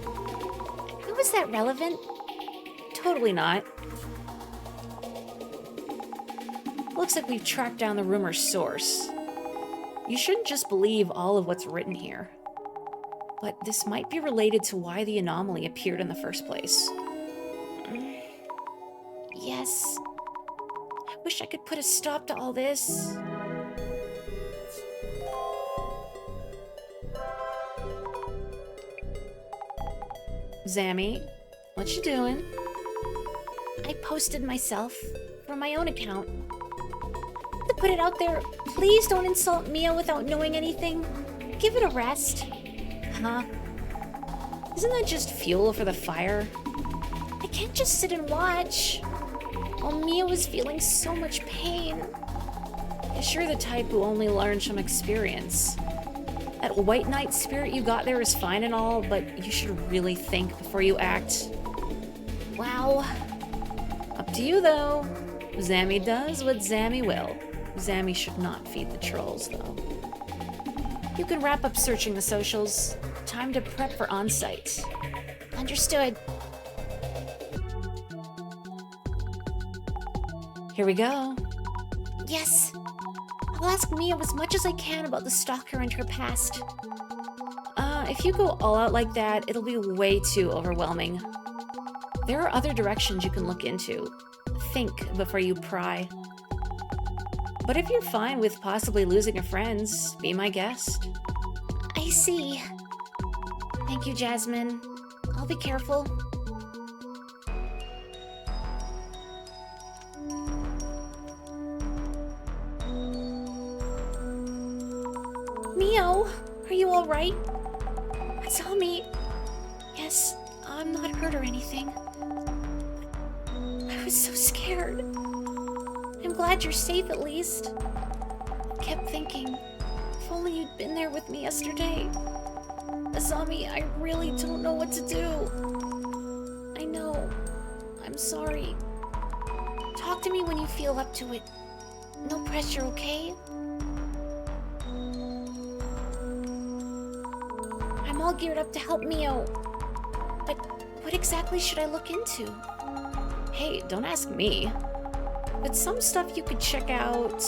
B: How is that relevant?
A: Totally not. Looks like we've tracked down the rumor's source. You shouldn't just believe all of what's written here. But this might be related to why the anomaly appeared in the first place.
B: Yes. I wish I could put a stop to all this.
A: Zammy, what you doing?
B: I posted myself from my own account. To put it out there, please don't insult Mio without knowing anything. Give it a rest.
A: Huh? Isn't that just fuel for the fire?
B: I can't just sit and watch. While Mio is feeling so much pain.
A: Guess you're the type who only learns from experience. That white knight spirit you got there is fine and all, but you should really think before you act.
B: Wow.
A: Up to you, though. Zammy does what Zammy will. Zammy should not feed the trolls, though. You can wrap up searching the socials. Time to prep for on-site.
B: Understood.
A: Here we go.
B: Yes. I'll ask Mio as much as I can about the stalker and her past.
A: If you go all out like that, it'll be way too overwhelming. There are other directions you can look into. Think before you pry. But if you're fine with possibly losing a friend, be my guest.
B: I see. Thank you, Jasmine. I'll be careful. Mio, are you all right? Azami. Yes, I'm not hurt or anything. I was so scared. I'm glad you're safe at least. I kept thinking, if only you'd been there with me yesterday. Azami, I really don't know what to do. I know. I'm sorry. Talk to me when you feel up to it. No pressure, okay? I'm all geared up to help Mio. But what exactly should I look into?
A: Hey, don't ask me. But some stuff you could check out.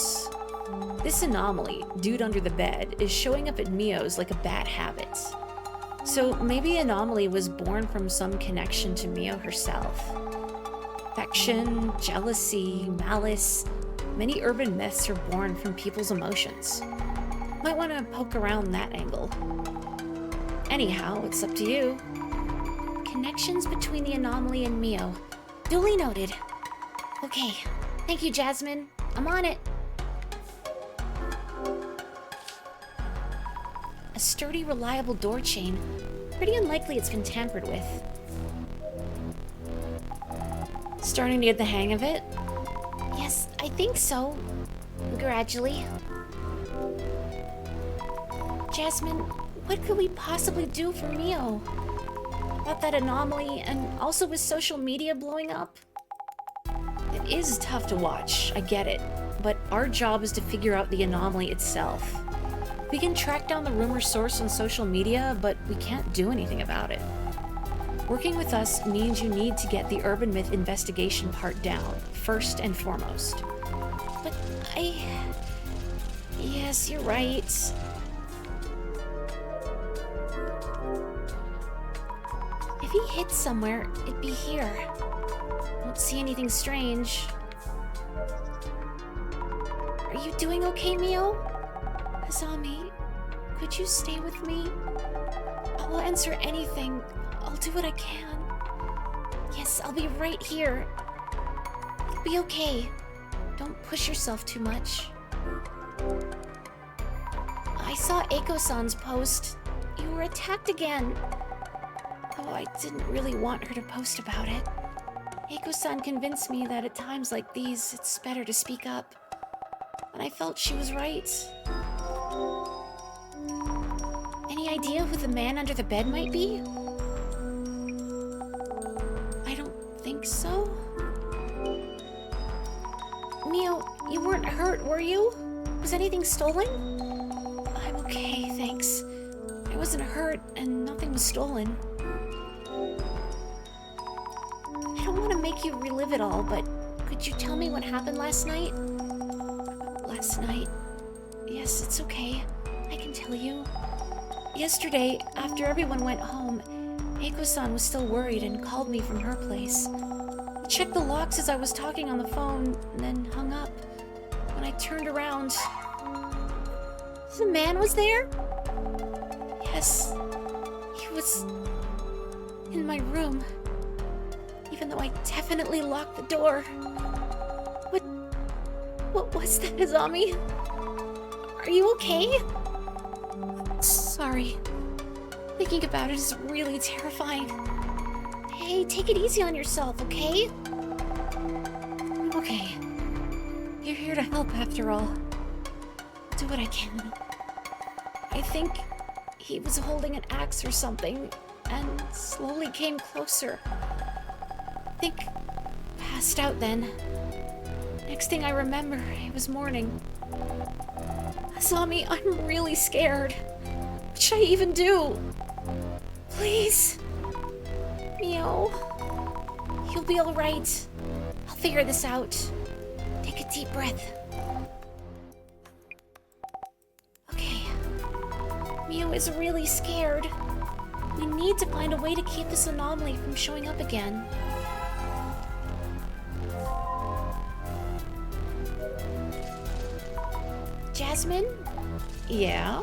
A: This anomaly, dude under the bed, is showing up at Mio's like a bad habit. So maybe Anomaly was born from some connection to Mio herself. Affection, jealousy, malice. Many urban myths are born from people's emotions. Might want to poke around that angle. Anyhow, it's up to you.
B: Connections between the anomaly and Mio. Duly noted. Okay, thank you, Jasmine. I'm on it. A sturdy, reliable door chain. Pretty unlikely it's been tampered with.
A: Starting to get the hang of it?
B: Yes, I think so. gradually. Jasmine, what could we possibly do for Mio? About that anomaly, and also with social media blowing up?
A: It is tough to watch, I get it, but our job is to figure out the anomaly itself. We can track down the rumor source on social media, but we can't do anything about it. Working with us means you need to get the urban myth investigation part down, first and foremost.
B: But Yes, you're right. If he hid somewhere, it'd be here. Don't see anything strange. Are you doing okay, Mio?
A: Azami, could you stay with me?
B: I will answer anything. I'll do what I can. Yes, I'll be right here. You'll be okay. Don't push yourself too much. I saw Eiko-san's post. You were attacked again. Though I didn't really want her to post about it. Eiko-san convinced me that at times like these, it's better to speak up. And I felt she was right. Any idea who the man under the bed might be?
A: I don't think so.
B: Mio, you weren't hurt, were you? Was anything stolen?
A: I'm okay, thanks. I wasn't hurt and nothing was stolen.
B: I don't want to make you relive it all, but could you tell me what happened last night?
A: Last night? Yes, it's okay. I can tell you. Yesterday, after everyone went home, Eiko-san was still worried and called me from her place. I checked the locks as I was talking on the phone, and then hung up. When I turned around...
B: The man was there?
A: Yes. He was... in my room. Even though I definitely locked the door. What was that, Azami?
B: Are you okay?
A: Sorry. Thinking about it is really terrifying.
B: Hey, take it easy on yourself, okay?
A: Okay. You're here to help after all. I'll do what I can. I think he was holding an axe or something and slowly came closer. I think passed out then. Next thing I remember, it was morning. Asami, I'm really scared. What should I even do? Please.
B: Mio. You'll be alright. I'll figure this out. Take a deep breath. Okay. Mio is really scared. We need to find a way to keep this anomaly from showing up again. Jasmine?
A: Yeah?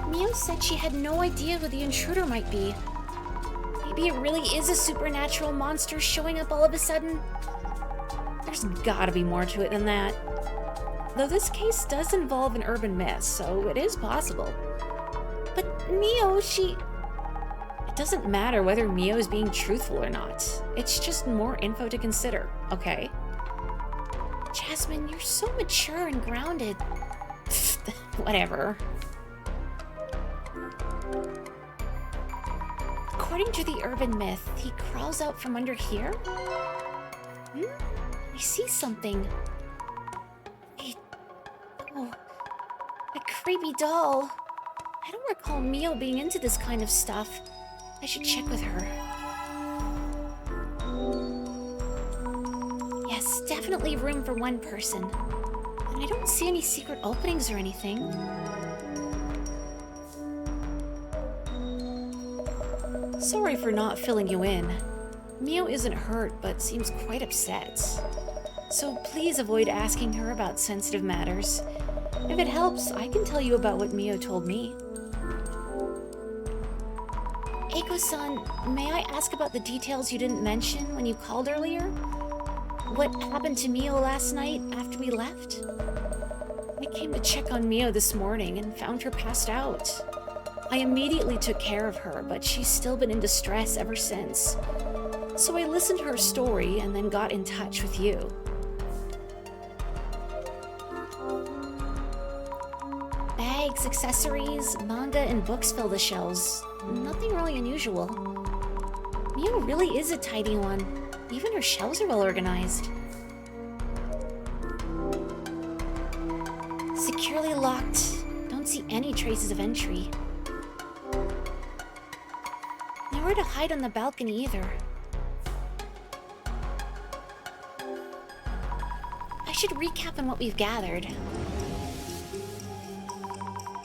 B: Mio said she had no idea who the intruder might be. Maybe it really is a supernatural monster showing up all of a sudden.
A: There's gotta be more to it than that. Though this case does involve an urban myth, so it is possible.
B: But Mio, she...
A: It doesn't matter whether Mio is being truthful or not. It's just more info to consider, okay?
B: Jasmine, you're so mature and grounded.
A: Whatever.
B: According to the urban myth, he crawls out from under here? I see something. A creepy doll. I don't recall Mio being into this kind of stuff. I should check with her. Yes, definitely room for one person. And I don't see any secret openings or anything.
A: Sorry for not filling you in. Mio isn't hurt, but seems quite upset. So please avoid asking her about sensitive matters. If it helps, I can tell you about what Mio told me.
B: Eiko-san, may I ask about the details you didn't mention when you called earlier? What happened to Mio last night after we left?
A: I came to check on Mio this morning and found her passed out. I immediately took care of her, but she's still been in distress ever since. So I listened to her story and then got in touch with you.
B: bags, accessories, manga, and books fill the shelves. Nothing really unusual. Mio really is a tidy one. Even her shelves are well organized. Securely locked. Don't see any traces of entry. Nowhere to hide on the balcony either. I should recap on what we've gathered.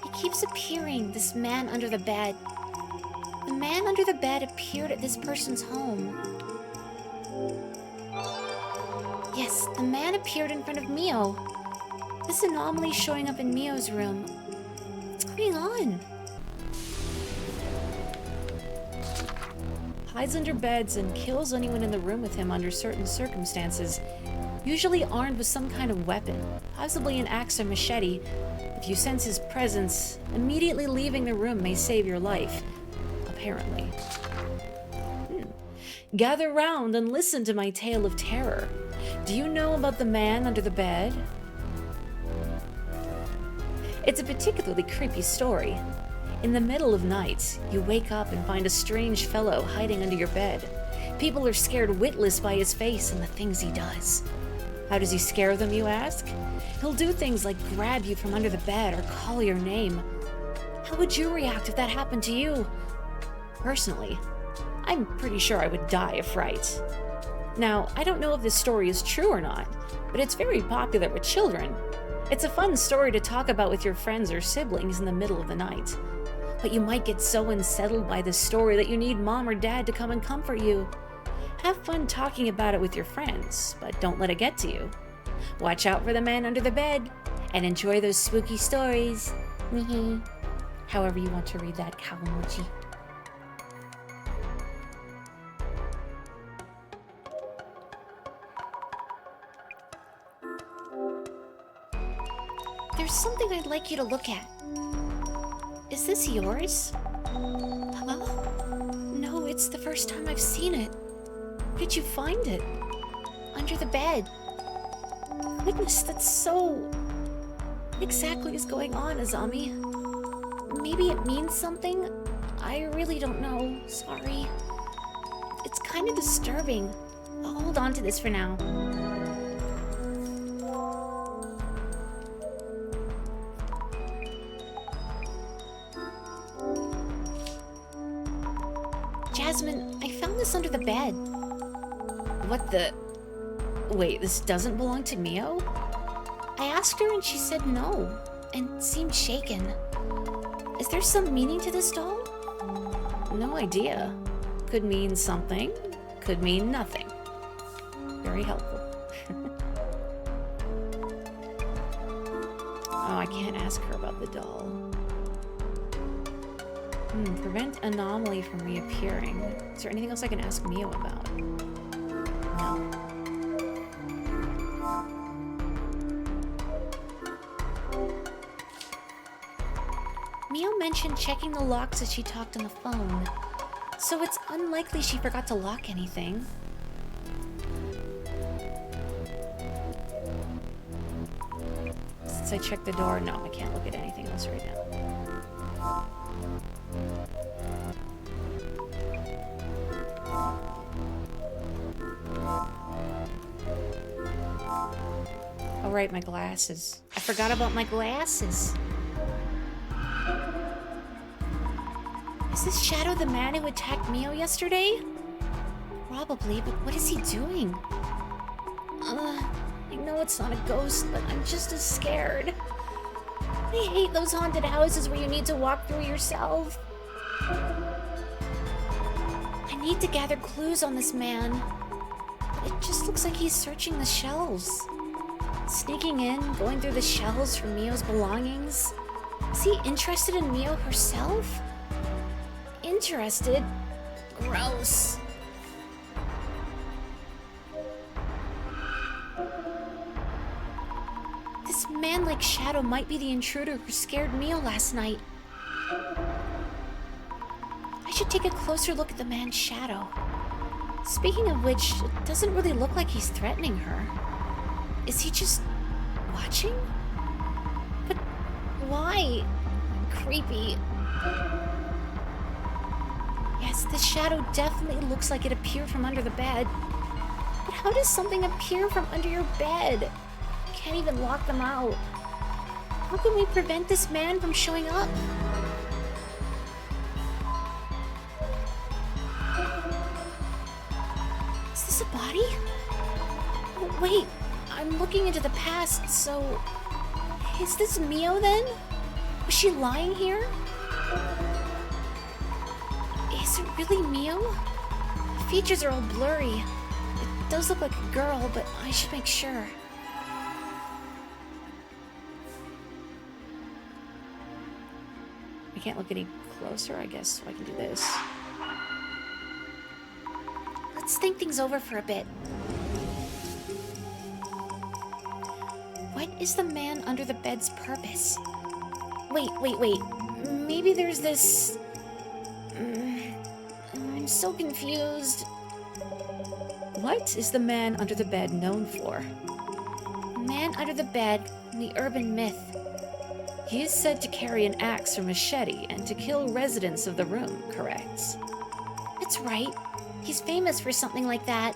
B: He keeps appearing, this man under the bed. The man under the bed appeared at this person's home. Yes, the man appeared in front of Mio. This anomaly showing up in Mio's room. What's going on?
A: Hides under beds and kills anyone in the room with him under certain circumstances, usually armed with some kind of weapon, possibly an axe or machete. If you sense his presence, immediately leaving the room may save your life. Apparently. Gather round and listen to my tale of terror. Do you know about the man under the bed? It's a particularly creepy story. In the middle of night, you wake up and find a strange fellow hiding under your bed. People are scared witless by his face and the things he does. How does he scare them, you ask? He'll do things like grab you from under the bed or call your name. How would you react if that happened to you? Personally, I'm pretty sure I would die of fright. Now, I don't know if this story is true or not, but it's very popular with children. It's a fun story to talk about with your friends or siblings in the middle of the night. But you might get so unsettled by this story that you need mom or dad to come and comfort you. Have fun talking about it with your friends, but don't let it get to you. Watch out for the man under the bed, and enjoy those spooky stories. However you want to read that, Kawamochi.
B: There's something I'd like you to look at. Is this yours? Hello? No, it's the first time I've seen it. Where did you find it? Under the bed. Goodness, that's so... What exactly is going on, Azami? Maybe it means something? I really don't know. Sorry. It's kind of disturbing. I'll hold on to this for now. Jasmine, I found this under the bed.
A: What the... Wait, this doesn't belong to Mio?
B: I asked her and she said no, and seemed shaken. Is there some meaning to this doll?
A: No idea. Could mean something, could mean nothing. Very helpful. Oh, I can't ask her about the doll. Prevent anomaly from reappearing. Is there anything else I can ask Mio about? No.
B: Mio mentioned checking the locks as she talked on the phone, so it's unlikely she forgot to lock anything.
A: Since I checked the door, no, I can't look at anything else right now. Oh, right, my glasses.
B: I forgot about my glasses. Is this Shadow the man who attacked Mio yesterday? Probably, but what is he doing? I know it's not a ghost, but I'm just as scared. I hate those haunted houses where you need to walk through yourself. I need to gather clues on this man. It just looks like he's searching the shelves. Sneaking in, going through the shelves for Mio's belongings. Is he interested in Mio herself? Interested? Gross. This man-like shadow might be the intruder who scared Mio last night. I should take a closer look at the man's shadow. Speaking of which, it doesn't really look like he's threatening her. Is he just watching? But why? creepy. Yes, this shadow definitely looks like it appeared from under the bed. But how does something appear from under your bed? Can't even lock them out. How can we prevent this man from showing up? Is this a body? Oh, wait, I'm looking into the past, so... Is this Mio then? Was she lying here? Is it really Mio? The features are all blurry. It does look like a girl, but I should make sure.
A: I can't look any closer, I guess, so I can do this.
B: Let's think things over for a bit. What is the man under the bed's purpose? Wait. Maybe there's this... I'm so confused.
A: What is the man under the bed known for?
B: Man under the bed in the urban myth.
A: He is said to carry an axe or machete and to kill residents of the room, correct?
B: That's right. He's famous for something like that.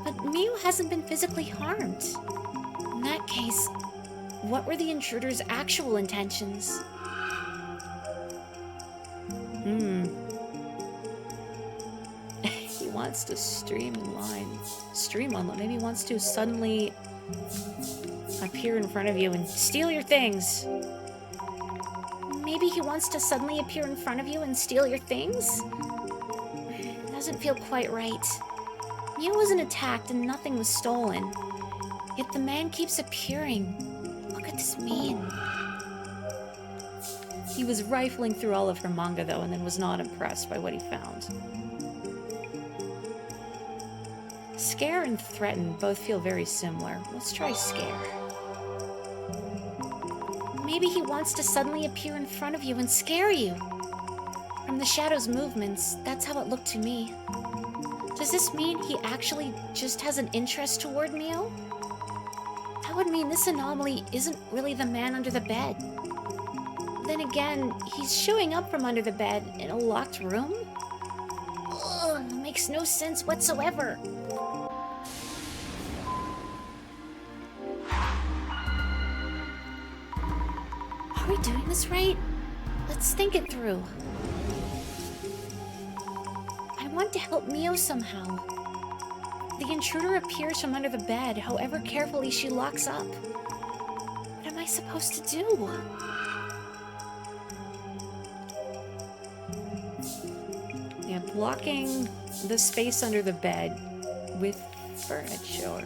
B: But Mio hasn't been physically harmed. In that case, what were the intruder's actual intentions?
A: He wants to stream online. Maybe he wants to suddenly appear in front of you and steal your things.
B: Maybe he wants to suddenly appear in front of you and steal your things? Doesn't feel quite right. Mio wasn't attacked and nothing was stolen. Yet the man keeps appearing. What could this mean?
A: He was rifling through all of her manga, though, and then was not impressed by what he found. Scare and threaten both feel very similar. Let's try scare.
B: Maybe he wants to suddenly appear in front of you and scare you. From the shadow's movements, that's how it looked to me. Does this mean he actually just has an interest toward Mio? That would mean this anomaly isn't really the man under the bed. Then again, he's showing up from under the bed in a locked room? Ugh, it makes no sense whatsoever. Are we doing this right? Let's think it through. I want to help Mio somehow. The intruder appears from under the bed, however carefully she locks up. What am I supposed to do?
A: Yeah, blocking the space under the bed with furniture.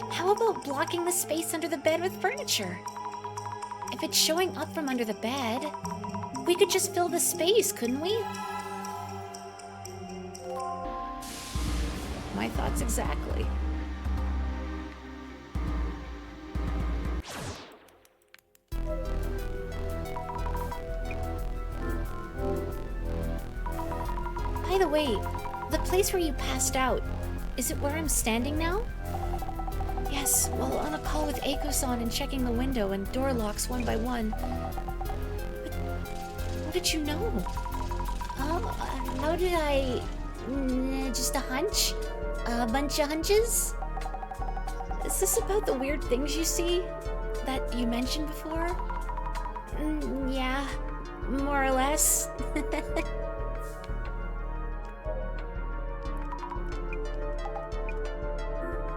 B: How about blocking the space under the bed with furniture? If it's showing up from under the bed, we could just fill the space, couldn't we?
A: My thoughts exactly.
B: By the way, the place where you passed out, is it where I'm standing now?
A: Yes, while on a call with Eiko-san and checking the window and door locks one by one. But how did you know?
B: How did I... just a hunch? A bunch of hunches?
A: Is this about the weird things you see that you mentioned before?
B: Yeah, more or less.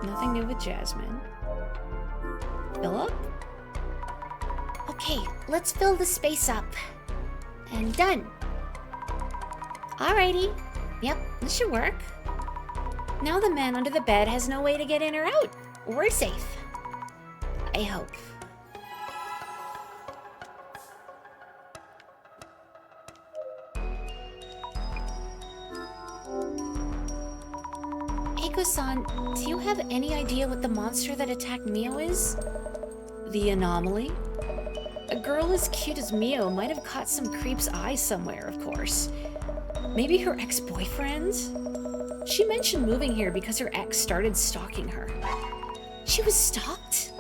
A: Nothing new with Jasmine. Philip?
B: Okay, let's fill the space up. And done. Alrighty. Yep, this should work. Now the man under the bed has no way to get in or out. We're safe. I hope. Eiko-san, do you have any idea what the monster that attacked Mio is?
A: The anomaly? A girl as cute as Mio might have caught some creep's eye somewhere, of course. Maybe her ex-boyfriend? She mentioned moving here because her ex started stalking her.
B: She was stalked?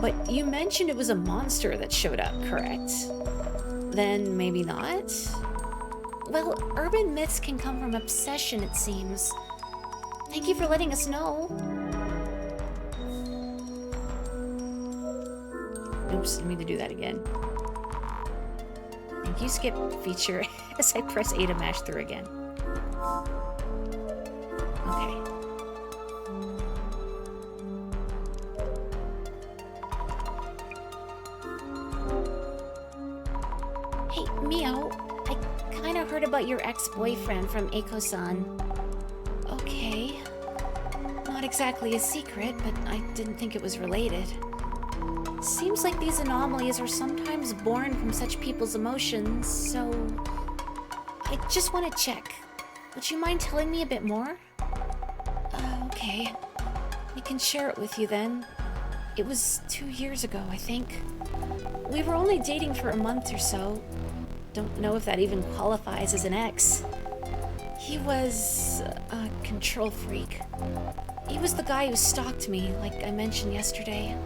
A: But you mentioned it was a monster that showed up, correct? Then maybe not?
B: Well, urban myths can come from obsession, it seems. Thank you for letting us know.
A: Oops, I need to do that again. Thank you, skip feature, as I press A to mash through again. Okay.
B: Hey, Mio, I kinda heard about your ex-boyfriend from Eiko-san.
A: Okay. Not exactly a secret, but I didn't think it was related.
B: Seems like these anomalies are sometimes born from such people's emotions, so... I just want to check. Would you mind telling me a bit more?
A: Okay. I can share it with you then. It was 2 years ago, I think. We were only dating for a month or so. Don't know if that even qualifies as an ex. He was a control freak. He was the guy who stalked me, like I mentioned yesterday.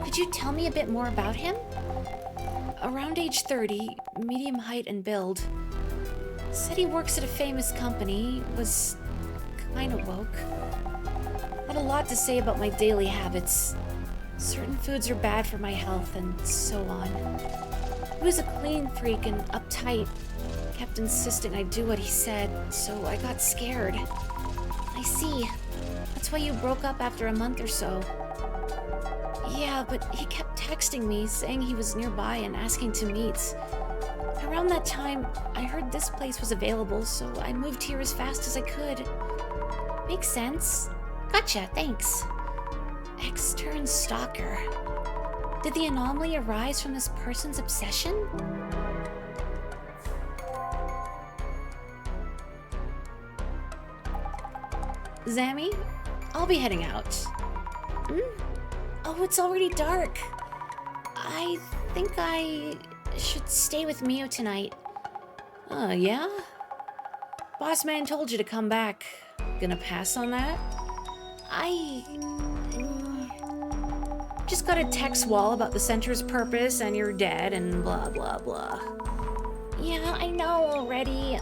B: Could you tell me a bit more about him?
A: Around age 30, medium height and build. Said he works at a famous company, was kinda woke. Had a lot to say about my daily habits. Certain foods are bad for my health, and so on. He was a clean freak and uptight. Kept insisting I do what he said, so I got scared.
B: I see. That's why you broke up after a month or so.
A: Yeah, but he kept texting me, saying he was nearby and asking to meet. Around that time, I heard this place was available, so I moved here as fast as I could.
B: Makes sense. Gotcha, thanks.
A: Ex turned stalker.
B: Did the anomaly arise from this person's obsession?
A: Zammy, I'll be heading out.
B: Oh, it's already dark. I think I should stay with Mio tonight.
A: Yeah? Boss man told you to come back. Gonna pass on that?
B: I
A: Just got a text wall about the center's purpose and you're dead and blah blah blah.
B: Yeah, I know already.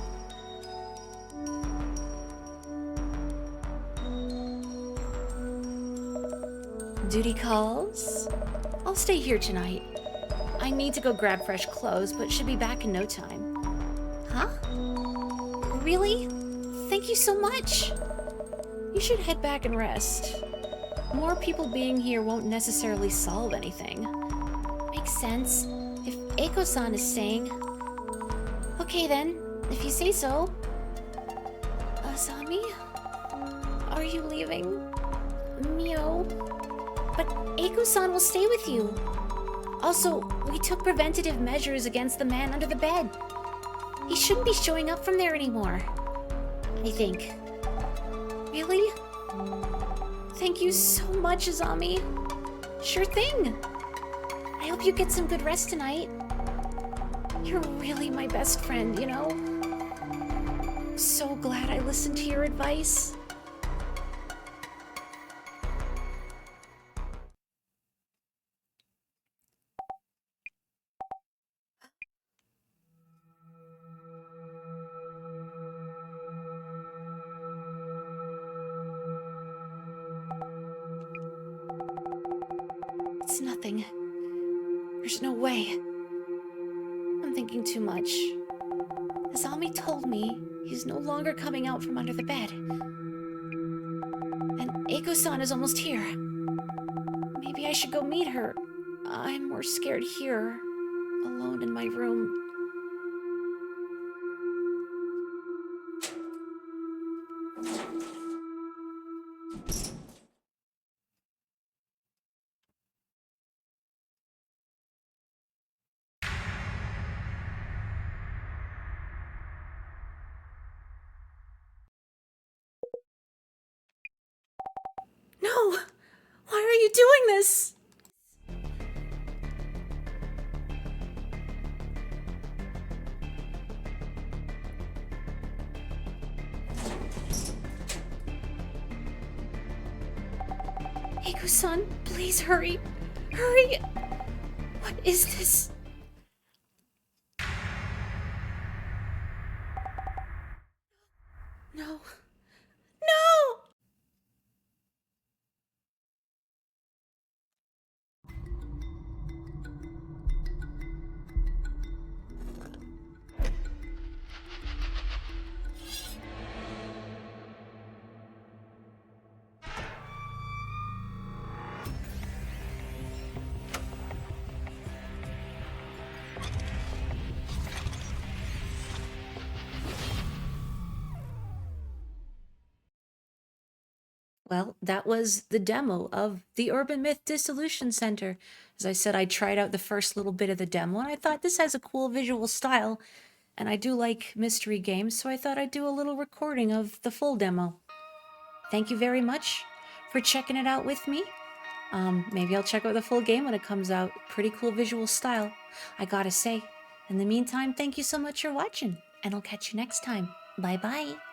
A: Duty calls? I'll stay here tonight. I need to go grab fresh clothes, but should be back in no time.
B: Huh? Really? Thank you so much.
A: You should head back and rest. More people being here won't necessarily solve anything.
B: Makes sense. If Eiko-san is saying. Okay then, if you say so.
A: Asami? Are you leaving?
B: Mio. But Eiko-san will stay with you. Also, we took preventative measures against the man under the bed. He shouldn't be showing up from there anymore. I think.
A: Really? Thank you so much, Azami.
B: Sure thing. I hope you get some good rest tonight.
A: You're really my best friend, you know? So glad I listened to your advice. It's nothing. There's no way. I'm thinking too much. Azami told me he's no longer coming out from under the bed. And Eiko-san is almost here. Maybe I should go meet her. I'm more scared here, alone in my room. No! Why are you doing this? Keiko-san, please hurry. Hurry! What is this? No. No! Well, that was the demo of the Urban Myth Dissolution Center. As I said, I tried out the first little bit of the demo, and I thought this has a cool visual style, and I do like mystery games, so I thought I'd do a little recording of the full demo. Thank you very much for checking it out with me. Maybe I'll check out the full game when it comes out. Pretty cool visual style, I gotta say. In the meantime, thank you so much for watching, and I'll catch you next time. Bye-bye.